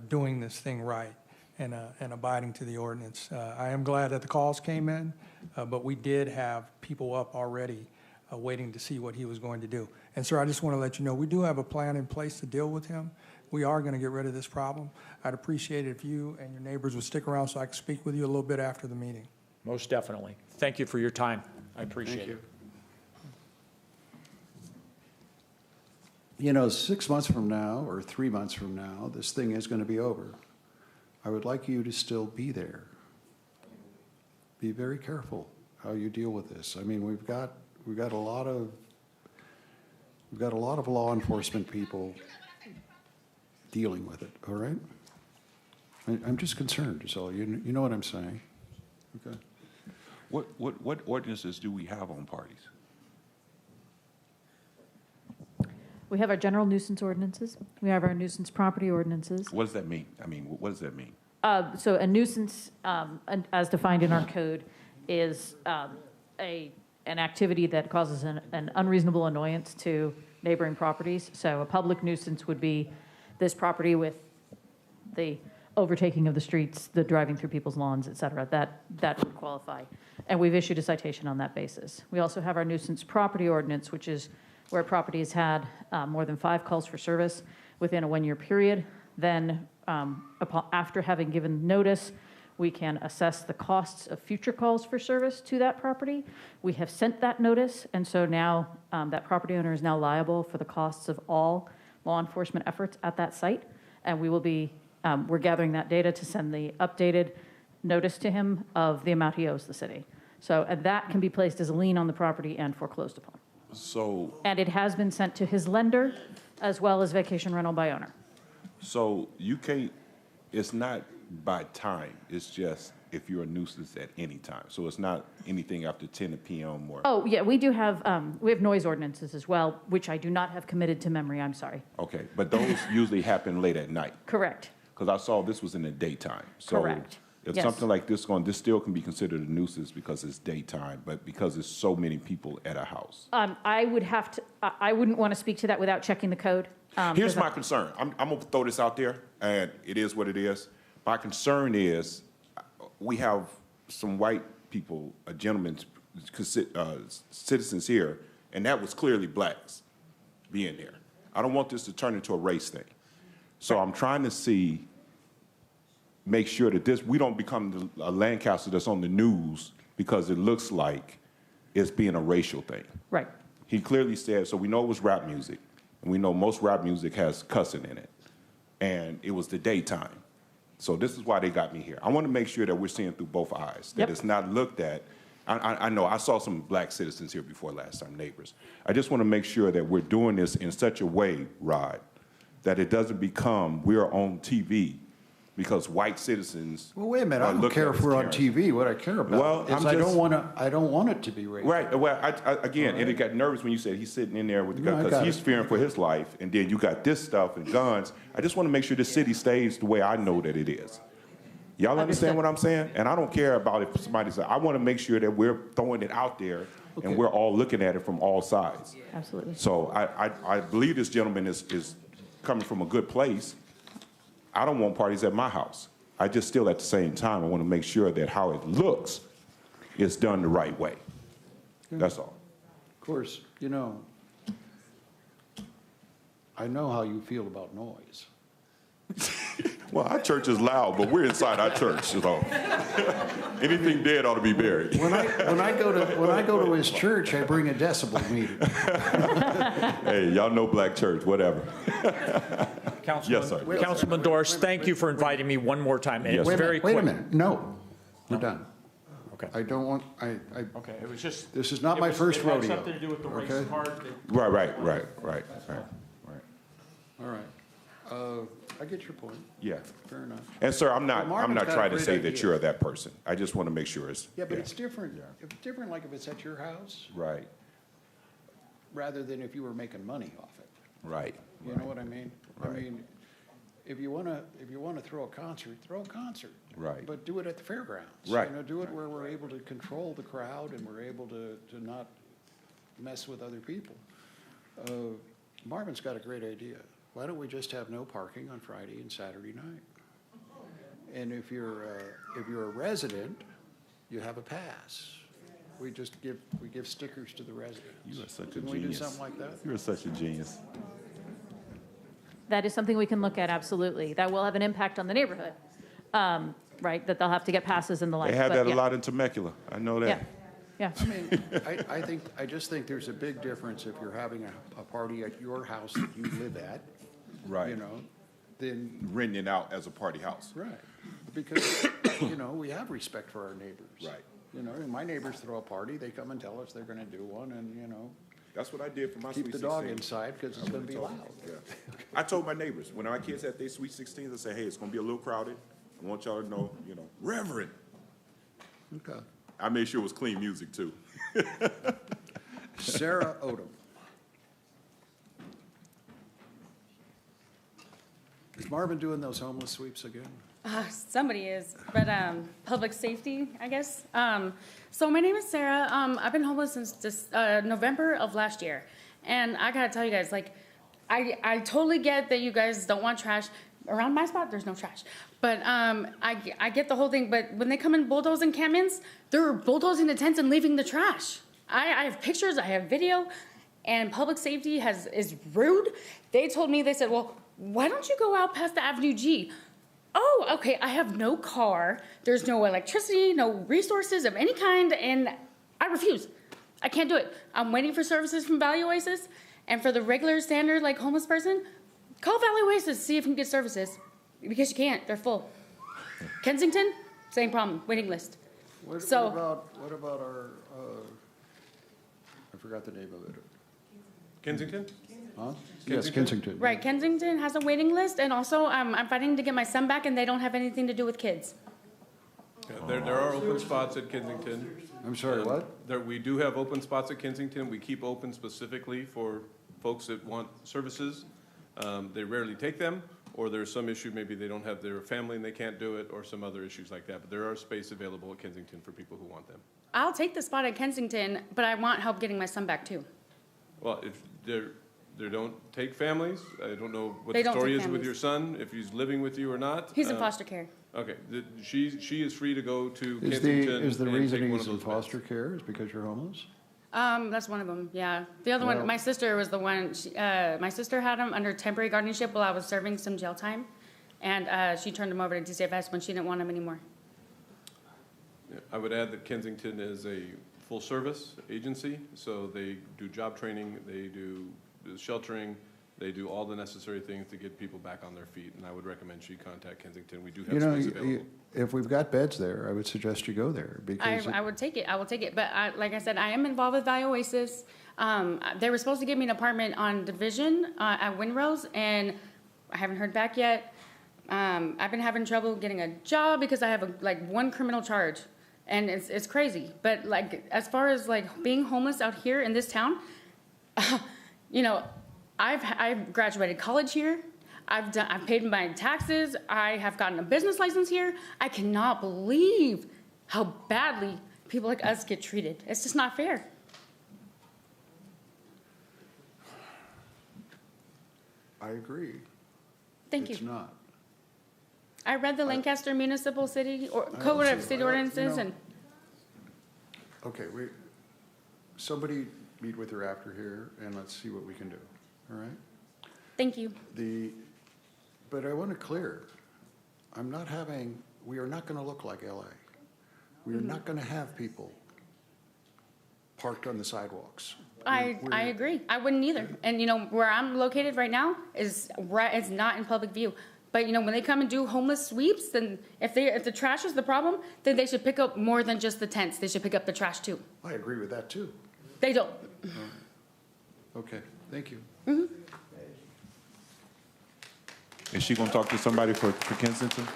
[SPEAKER 14] doing this thing right and abiding to the ordinance. I am glad that the calls came in, but we did have people up already waiting to see what he was going to do. And sir, I just want to let you know, we do have a plan in place to deal with him. We are going to get rid of this problem. I'd appreciate it if you and your neighbors would stick around so I could speak with you a little bit after the meeting.
[SPEAKER 19] Most definitely. Thank you for your time. I appreciate it.
[SPEAKER 1] You know, 6 months from now or 3 months from now, this thing is going to be over. I would like you to still be there. Be very careful how you deal with this. I mean, we've got a lot of law enforcement people dealing with it. All right. I'm just concerned. Is all. You know what I'm saying? Okay.
[SPEAKER 9] What ordinances do we have on parties?
[SPEAKER 11] We have our general nuisance ordinances. We have our nuisance property ordinances.
[SPEAKER 9] What does that mean? I mean, what does that mean?
[SPEAKER 11] So a nuisance, as defined in our code, is an activity that causes an unreasonable annoyance to neighboring properties. So a public nuisance would be this property with the overtaking of the streets, the driving through people's lawns, et cetera. That would qualify. And we've issued a citation on that basis. We also have our nuisance property ordinance, which is where property has had more than 5 calls for service within a 1-year period. Then after having given notice, we can assess the costs of future calls for service to that property. We have sent that notice, and so now that property owner is now liable for the costs of all law enforcement efforts at that site. And we will be, we're gathering that data to send the updated notice to him of the amount he owes the city. So that can be placed as a lien on the property and foreclosed upon.
[SPEAKER 9] So.
[SPEAKER 11] And it has been sent to his lender as well as vacation rental by owner.
[SPEAKER 9] So you can't, it's not by time, it's just if you're a nuisance at any time. So it's not anything after 10 p.m. or.
[SPEAKER 11] Oh, yeah, we have noise ordinances as well, which I do not have committed to memory, I'm sorry.
[SPEAKER 9] Okay, but those usually happen late at night.
[SPEAKER 11] Correct.
[SPEAKER 9] Because I saw this was in the daytime. So
[SPEAKER 11] Correct.
[SPEAKER 9] if
[SPEAKER 11] Yes.
[SPEAKER 9] something like this this still can be considered a nuisance because it's daytime, but because there's so many people at a house.
[SPEAKER 11] I wouldn't want to speak to that without checking the code.
[SPEAKER 9] Here's my concern. I'm going to throw this out there, and it is what it is. My concern is we have some white people, a gentleman, citizens here, and that was clearly blacks being there. I don't want this to turn into a race thing. So I'm trying to make sure that we don't become a Lancaster that's on the news because it looks like it's being a racial thing.
[SPEAKER 11] Right.
[SPEAKER 9] He clearly said, so we know it was rap music, and we know most rap music has cussing in it, and it was the daytime. So this is why they got me here. I want to make sure that we're seeing through both eyes, that it's not looked at. I know I saw some black citizens here before last time, neighbors. I just want to make sure that we're doing this in such a way, Rod, that it doesn't become we're on TV because white citizens.
[SPEAKER 1] Well, wait a minute. I don't care if we're on TV. What I care about is I don't want it to be racist.
[SPEAKER 9] Right. Well, again, and it got nervous when you said he's sitting in there with the gun because he's fearing for his life, and then you got this stuff and guns. I just want to make sure the city stays the way I know that it is. Y'all understand what I'm saying? And I don't care about if somebody says, I want to make sure that we're throwing it out there and we're all looking at it from all sides.
[SPEAKER 11] Absolutely.
[SPEAKER 9] So I believe this gentleman is coming from a good place. I don't want parties at my house. I just still at the same time, I want to make sure that how it looks is done the right way. That's all.
[SPEAKER 1] Of course, you know, I know how you feel about noise.
[SPEAKER 9] Well, our church is loud, but we're inside our church, so anything dead ought to be buried.
[SPEAKER 1] When I go to his church, I bring a decibel meter.
[SPEAKER 9] Hey, y'all know black church, whatever.
[SPEAKER 19] Councilman,
[SPEAKER 9] yes, sir.
[SPEAKER 19] Councilman Doris, thank you for inviting me one more time. And
[SPEAKER 9] Yes.
[SPEAKER 19] it's very quick.
[SPEAKER 1] Wait a minute. No, we're done.
[SPEAKER 19] Okay.
[SPEAKER 1] I don't want.
[SPEAKER 19] Okay. It was just.
[SPEAKER 1] This is not my first rodeo.
[SPEAKER 19] It had something to do with the race card.
[SPEAKER 9] Right.
[SPEAKER 1] All right. I get your point.
[SPEAKER 9] Yeah.
[SPEAKER 1] Fair enough.
[SPEAKER 9] And sir, I'm
[SPEAKER 1] Well,
[SPEAKER 9] not
[SPEAKER 1] Marvin's got a
[SPEAKER 9] trying to
[SPEAKER 1] great
[SPEAKER 9] say that
[SPEAKER 1] idea.
[SPEAKER 9] you're that person. I just want to make sure it's.
[SPEAKER 1] Yeah, but it's different. It's different like if it's at your house
[SPEAKER 9] Right,
[SPEAKER 1] rather than if you were making money off it.
[SPEAKER 9] right.
[SPEAKER 1] You know what I mean? I
[SPEAKER 9] Right.
[SPEAKER 1] mean, if you wanna throw a concert, throw a concert.
[SPEAKER 9] Right.
[SPEAKER 1] But do it at the fairgrounds.
[SPEAKER 9] Right.
[SPEAKER 1] You know, do it where we're able to control the crowd and we're able to not mess with other people. Marvin's got a great idea. Why don't we just have no parking on Friday and Saturday night? And if you're a resident, you have a pass. We give stickers to the residents.
[SPEAKER 9] You are such a
[SPEAKER 1] Can we do
[SPEAKER 9] genius.
[SPEAKER 1] something like that?
[SPEAKER 9] You're such a genius.
[SPEAKER 11] That is something we can look at, absolutely. That will have an impact on the neighborhood, right? That they'll have to get passes and the like.
[SPEAKER 9] They have
[SPEAKER 11] but
[SPEAKER 9] that a
[SPEAKER 11] yeah.
[SPEAKER 9] lot in Temecula. I know that.
[SPEAKER 11] Yeah.
[SPEAKER 1] I mean, I just think there's a big difference if you're having a party at your house that you live at.
[SPEAKER 9] Right.
[SPEAKER 1] You know, then.
[SPEAKER 9] Renting it out as a party house.
[SPEAKER 1] Right. Because, you know, we have respect for our neighbors.
[SPEAKER 9] Right.
[SPEAKER 1] You know, and my neighbors throw a party, they come and tell us they're gonna do one, and, you know,
[SPEAKER 9] That's what I did for my
[SPEAKER 1] keep
[SPEAKER 9] Sweet
[SPEAKER 1] the dog
[SPEAKER 9] 16.
[SPEAKER 1] inside, because it's
[SPEAKER 9] I
[SPEAKER 1] gonna be
[SPEAKER 9] told
[SPEAKER 1] loud.
[SPEAKER 9] them, yeah. I told my neighbors, when our kids had their Sweet 16s, I said, hey, it's gonna be a little crowded. I want y'all to know, Reverend.
[SPEAKER 1] Okay.
[SPEAKER 9] I made sure it was clean music too.
[SPEAKER 1] Sarah Odom. Is Marvin doing those homeless sweeps again?
[SPEAKER 21] Somebody is, but public safety, I guess. So my name is Sarah. I've been homeless since November of last year. And I gotta tell you guys, like, I totally get that you guys don't want trash. Around my spot, there's no trash. But I get the whole thing. But when they come in bulldozing encampments, they're bulldozing the tents and leaving the trash. I have pictures, I have video, and public safety is rude. They told me, they said, well, why don't you go out past the Avenue G? Oh, okay, I have no car, there's no electricity, no resources of any kind, and I refuse. I can't do it. I'm waiting for services from Valley Oasis, and for the regular standard, like, homeless person, call Valley Oasis, see if you can get services. Because you can't, they're full. Kensington, same problem, waiting list.
[SPEAKER 1] What about our, I forgot the name of it.
[SPEAKER 10] Kensington?
[SPEAKER 1] Huh? Yes, Kensington.
[SPEAKER 21] Right, Kensington has a waiting list, and also I'm fighting to get my son back, and they don't have anything to do with kids.
[SPEAKER 10] Yeah, there are open spots at Kensington.
[SPEAKER 1] I'm sorry, what?
[SPEAKER 10] We do have open spots at Kensington. We keep open specifically for folks that want services. They rarely take them, or there's some issue, maybe they don't have their family and they can't do it, or some other issues like that. But there are space available at Kensington for people who want them.
[SPEAKER 21] I'll take the spot at Kensington, but I want help getting my son back too.
[SPEAKER 10] Well, if they don't take families, I don't know what
[SPEAKER 21] They
[SPEAKER 10] the
[SPEAKER 21] don't
[SPEAKER 10] story
[SPEAKER 21] take
[SPEAKER 10] is with
[SPEAKER 21] families.
[SPEAKER 10] your son, if he's living with you or not.
[SPEAKER 21] He's in foster care.
[SPEAKER 10] Okay, she is free to go to
[SPEAKER 1] Is
[SPEAKER 10] Kensington
[SPEAKER 1] the
[SPEAKER 10] and
[SPEAKER 1] reason
[SPEAKER 10] take one
[SPEAKER 1] he's
[SPEAKER 10] of
[SPEAKER 1] in
[SPEAKER 10] those
[SPEAKER 1] foster care is because you're homeless?
[SPEAKER 21] That's one of them, yeah. The other
[SPEAKER 1] Well-
[SPEAKER 21] one, my sister was the one, my sister had him under temporary guardianship while I was serving some jail time. And she turned him over to DCFS when she didn't want him anymore.
[SPEAKER 10] Yeah, I would add that Kensington is a full-service agency, so they do job training, they do sheltering, they do all the necessary things to get people back on their feet, and I would recommend she contact Kensington. We do have space available.
[SPEAKER 1] If we've got beds there, I would suggest you go there because.
[SPEAKER 21] I would take it, but like I said, I am involved with Valley Oasis. They were supposed to give me an apartment on Division at Windrose, and I haven't heard back yet. I've been having trouble getting a job because I have one criminal charge, and it's crazy. But as far as being homeless out here in this town, I've graduated college here. I've paid my taxes. I have gotten a business license here. I cannot believe how badly people like us get treated. It's just not fair.
[SPEAKER 1] I agree.
[SPEAKER 21] Thank you.
[SPEAKER 1] It's not.
[SPEAKER 21] I read the Lancaster Municipal City or Code of City Ordinances and.
[SPEAKER 1] Okay, somebody meet with her after here and let's see what we can do, all right?
[SPEAKER 21] Thank you.
[SPEAKER 1] But I want to clear, we are not going to look like LA. We are not going to have people parked on the sidewalks.
[SPEAKER 21] I agree. I wouldn't either. And where I'm located right now is not in public view. But when they come and do homeless sweeps, then if the trash is the problem, then they should pick up more than just the tents. They should pick up the trash too.
[SPEAKER 1] I agree with that too.
[SPEAKER 21] They don't.
[SPEAKER 1] Okay, thank you.
[SPEAKER 9] Is she gonna talk to somebody for Kensington?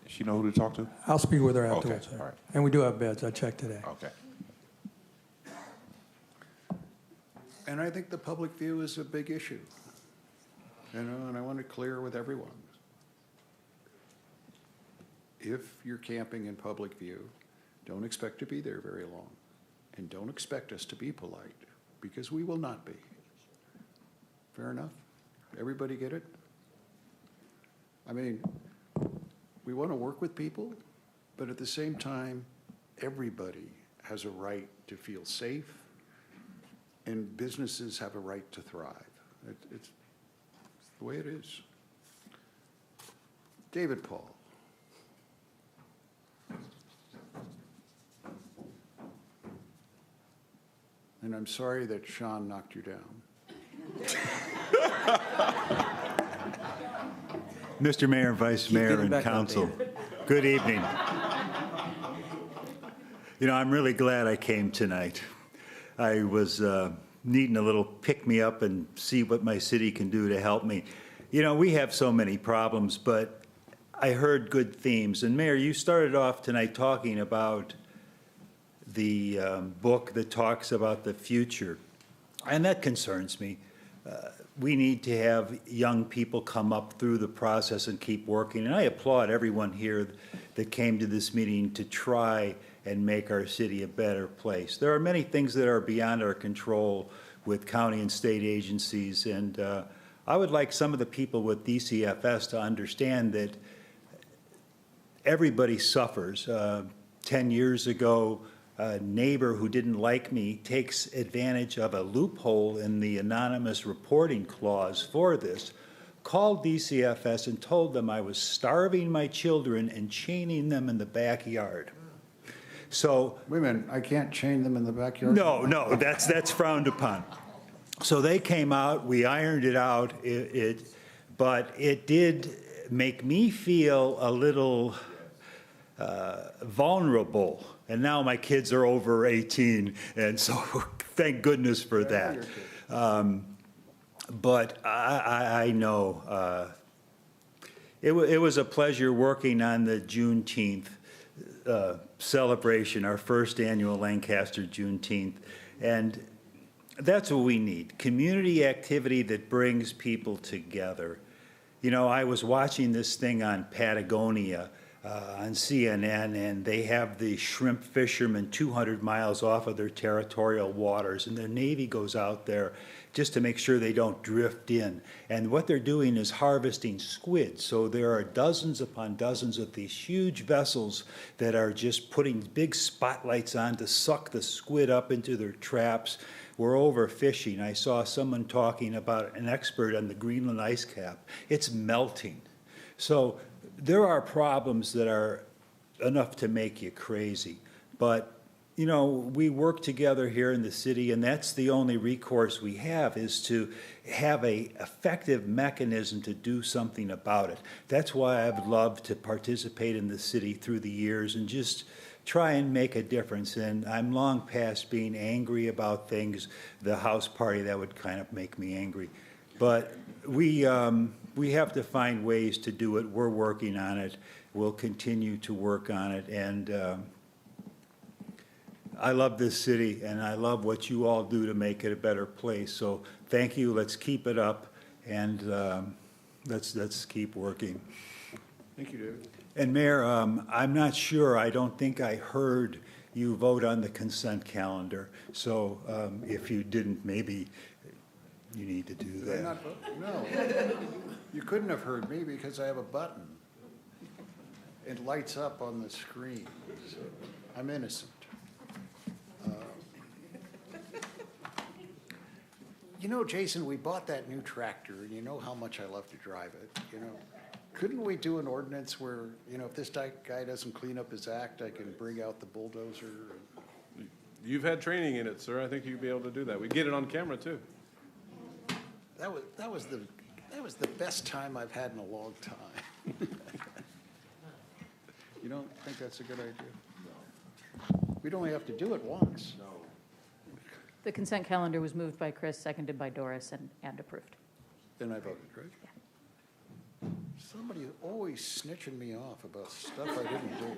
[SPEAKER 9] Does she know who to talk to?
[SPEAKER 14] I'll speak with her
[SPEAKER 9] Okay,
[SPEAKER 14] afterwards.
[SPEAKER 9] all right.
[SPEAKER 14] And we do have beds. I checked today.
[SPEAKER 9] Okay.
[SPEAKER 1] And I think the public view is a big issue, and I want it clear with everyone. If you're camping in public view, don't expect to be there very long, and don't expect us to be polite, because we will not be. Fair enough? Everybody get it? I mean, we want to work with people, but at the same time, everybody has a right to feel safe, and businesses have a right to thrive. It's the way it is. David Paul. And I'm sorry that Sean knocked you down.
[SPEAKER 3] Mr. Mayor and Vice Mayor and Council, good evening. You know, I'm really glad I came tonight. I was needing a little pick-me-up and see what my city can do to help me. You know, we have so many problems, but I heard good themes. And Mayor, you started off tonight talking about the book that talks about the future, and that concerns me. We need to have young people come up through the process and keep working, and I applaud everyone here that came to this meeting to try and make our city a better place. There are many things that are beyond our control with county and state agencies, and I would like some of the people with DCFS to understand that everybody suffers. 10 years ago, a neighbor who didn't like me takes advantage of a loophole in the anonymous reporting clause for this, called DCFS and told them I was starving my children and chaining them in the backyard. So
[SPEAKER 1] wait a minute, I can't chain them in the backyard?
[SPEAKER 3] No, that's frowned upon. So they came out, we ironed it out, but it did make me feel a little vulnerable. And now my kids are over 18, and so thank goodness for that. But I know it was a pleasure working on the Juneteenth celebration, our first annual Lancaster Juneteenth. And that's what we need, community activity that brings people together. You know, I was watching this thing on Patagonia, on CNN, and they have the shrimp fishermen 200 miles off of their territorial waters, and the Navy goes out there just to make sure they don't drift in. And what they're doing is harvesting squid. So there are dozens upon dozens of these huge vessels that are just putting big spotlights on to suck the squid up into their traps. We're overfishing. I saw someone talking about an expert on the Greenland ice cap. It's melting. So there are problems that are enough to make you crazy. But, you know, we work together here in the city, and that's the only recourse we have, is to have an effective mechanism to do something about it. That's why I've loved to participate in the city through the years and just try and make a difference. And I'm long past being angry about things, the House party, that would kind of make me angry. But we have to find ways to do it. We're working on it. We'll continue to work on it. And I love this city, and I love what you all do to make it a better place. So thank you. Let's keep it up, and let's keep working.
[SPEAKER 1] Thank you, David.
[SPEAKER 3] And Mayor, I'm not sure. I don't think I heard you vote on the consent calendar. So if you didn't, maybe you need to do
[SPEAKER 1] Did
[SPEAKER 3] that.
[SPEAKER 1] I not vote? No. You couldn't have heard me because I have a button. It lights up on the screen. So I'm innocent. You know, Jason, we bought that new tractor, and you know how much I love to drive it. You know, couldn't we do an ordinance where, you know, if this guy doesn't clean up his act, I can bring out the bulldozer?
[SPEAKER 10] You've had training in it, sir. I think you'd be able to do that. We get it on camera, too.
[SPEAKER 1] That was the best time I've had in a long time. You don't think that's a good idea? We'd only have to do it once.
[SPEAKER 11] The consent calendar was moved by Chris, seconded by Doris, and approved.
[SPEAKER 1] And I voted, right? Somebody always snitching me off about stuff I didn't do.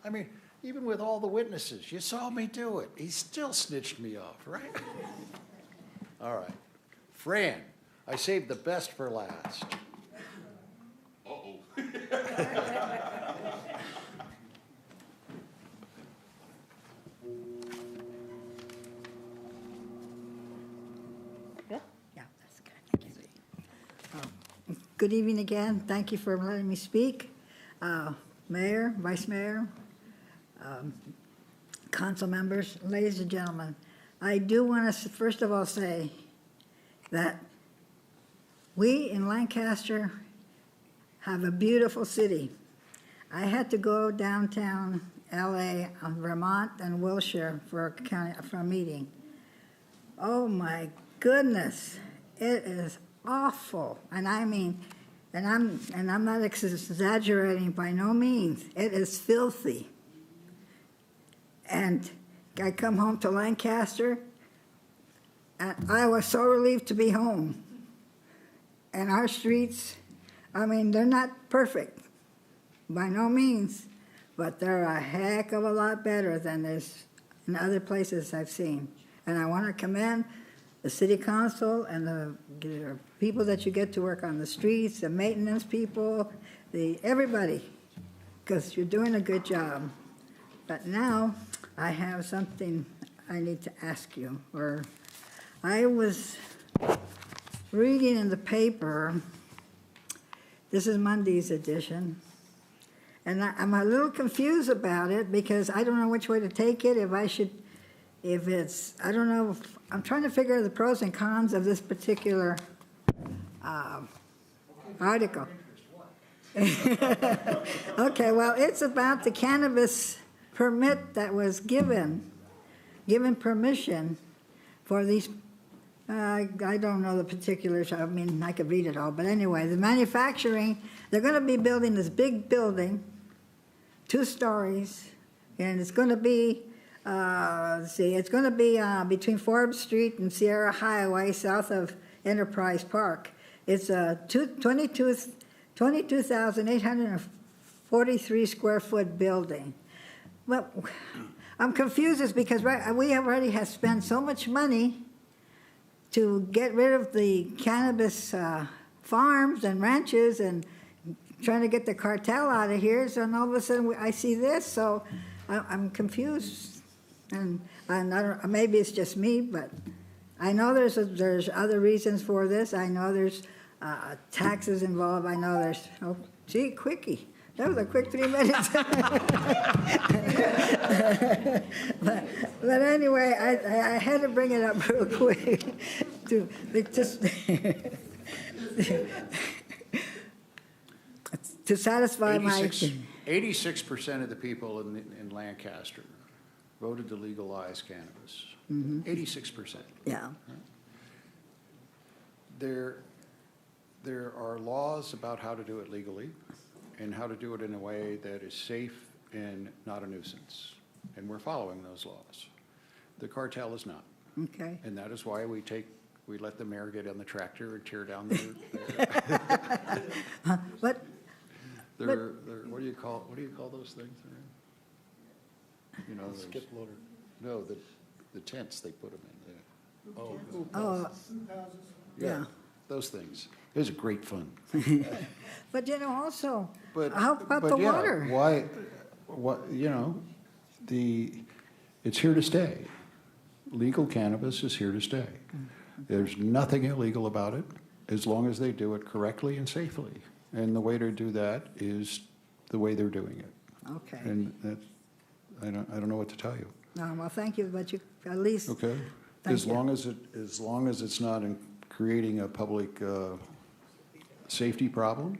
[SPEAKER 1] I mean, even with all the witnesses, you saw me do it. He still snitched me off, right? All right. Fran, I saved the best for last.
[SPEAKER 9] Uh-oh.
[SPEAKER 12] Yeah, that's good. Thank you. Good evening again. Thank you for letting me speak. Mayor, Vice Mayor, council members, ladies and gentlemen, I do want to first of all say that we in Lancaster have a beautiful city. I had to go downtown LA, Vermont and Wilshire for a meeting. Oh my goodness, it is awful. And I mean, and I'm not exaggerating by no means. It is filthy. And I come home to Lancaster, and I was so relieved to be home. And our streets, I mean, they're not perfect, by no means, but they're a heck of a lot better than there's in other places I've seen. And I want to commend the city council and the people that you get to work on the streets, the maintenance people, everybody, because you're doing a good job. But now I have something I need to ask you. Or I was reading in the paper, this is Monday's edition, and I'm a little confused about it because I don't know which way to take it, I don't know, I'm trying to figure out the pros and cons of this particular article. Okay, well, it's about the cannabis permit that was given permission for these, I don't know the particulars, I mean, I could read it all, but anyway, the manufacturing, they're going to be building this big building, 2 stories, and it's going to be, it's going to be between Forbes Street and Sierra Highway, south of Enterprise Park. It's a 22,843 square foot building. But I'm confused is because we already have spent so much money to get rid of the cannabis farms and ranches and trying to get the cartel out of here. So all of a sudden I see this, so I'm confused. And I don't, maybe it's just me, but I know there's other reasons for this. I know there's taxes involved. I know there's, oh, gee, quickie. That was a quick 3 minutes. but anyway, I had to bring it up real quick to to satisfy my...
[SPEAKER 1] 86% of the people in Lancaster voted to legalize cannabis. 86%.
[SPEAKER 12] Yeah.
[SPEAKER 1] There are laws about how to do it legally and how to do it in a way that is safe and not a nuisance. And we're following those laws. The cartel is not.
[SPEAKER 12] Okay.
[SPEAKER 1] And that is why we let the mayor get on the tractor and tear down their what do you call those things? You know,
[SPEAKER 6] skip loader.
[SPEAKER 1] No, the tents they put them in.
[SPEAKER 12] Oh, yeah.
[SPEAKER 1] Those things. It was great fun.
[SPEAKER 12] But you know, also,
[SPEAKER 1] But
[SPEAKER 12] how about
[SPEAKER 1] but
[SPEAKER 12] the
[SPEAKER 1] yeah,
[SPEAKER 12] water?
[SPEAKER 1] What you know, it's here to stay. Legal cannabis is here to stay. There's nothing illegal about it as long as they do it correctly and safely. And the way to do that is the way they're doing it.
[SPEAKER 12] Okay.
[SPEAKER 1] And that, I don't know what to tell you.
[SPEAKER 12] Well, thank you, but you at least.
[SPEAKER 1] Okay.
[SPEAKER 12] Thank
[SPEAKER 1] As
[SPEAKER 12] you.
[SPEAKER 1] long as it's not creating a public safety problem,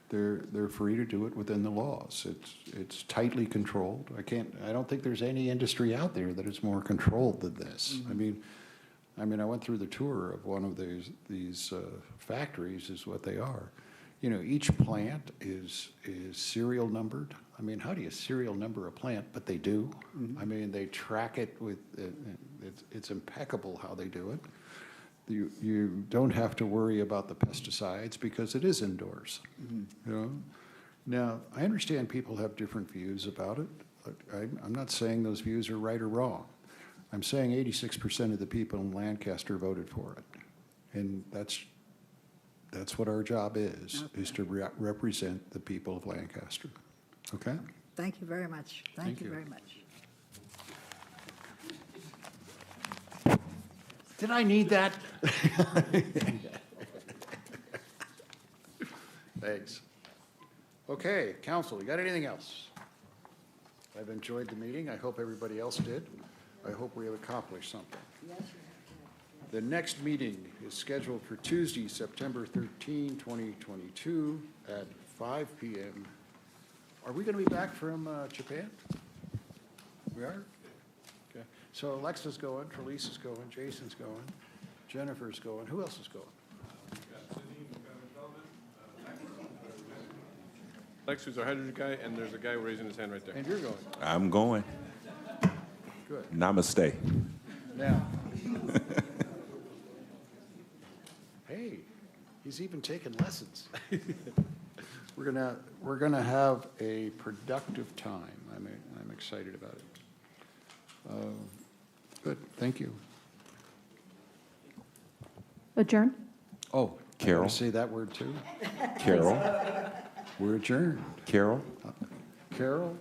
[SPEAKER 1] they're free to do it within the laws. It's tightly controlled. I don't think there's any industry out there that is more controlled than this. I mean, I went through the tour of one of these factories, is what they are. You know, each plant is serial numbered. I mean, how do you serial number a plant? But they do. I mean, they track it with, it's impeccable how they do it. You don't have to worry about the pesticides because it is indoors, you know? Now, I understand people have different views about it. I'm not saying those views are right or wrong. I'm saying 86% of the people in Lancaster voted for it. And that's what our job is to represent the people of Lancaster. Okay?
[SPEAKER 12] Thank you very much. Thank you very much.
[SPEAKER 1] Did I need that? Thanks. Okay, council, you got anything else? I've enjoyed the meeting. I hope everybody else did. I hope we have accomplished something. The next meeting is scheduled for Tuesday, September 13, 2022 at 5 p.m. Are we going to be back from Japan? We are? Okay. So Alexa's going, Trelisa's going, Jason's going, Jennifer's going. Who else is going?
[SPEAKER 10] Lex, who's our hydrogen guy, and there's a guy raising his hand right there.
[SPEAKER 1] And you're going.
[SPEAKER 9] I'm going.
[SPEAKER 1] Good.
[SPEAKER 9] Namaste.
[SPEAKER 1] Now. Hey, he's even taking lessons. We're gonna have a productive time. I'm excited about it. Good, thank you.
[SPEAKER 11] Adjourn?
[SPEAKER 1] Oh,
[SPEAKER 9] Carol.
[SPEAKER 1] I gotta say that word too.
[SPEAKER 9] Carol.
[SPEAKER 1] We're adjourned.
[SPEAKER 9] Carol.
[SPEAKER 1] Carol,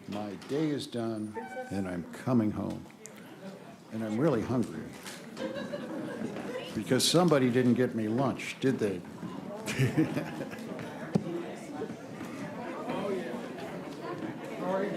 [SPEAKER 1] my day is done and I'm coming home. And I'm really hungry. Because somebody didn't get me lunch, did they? Sorry.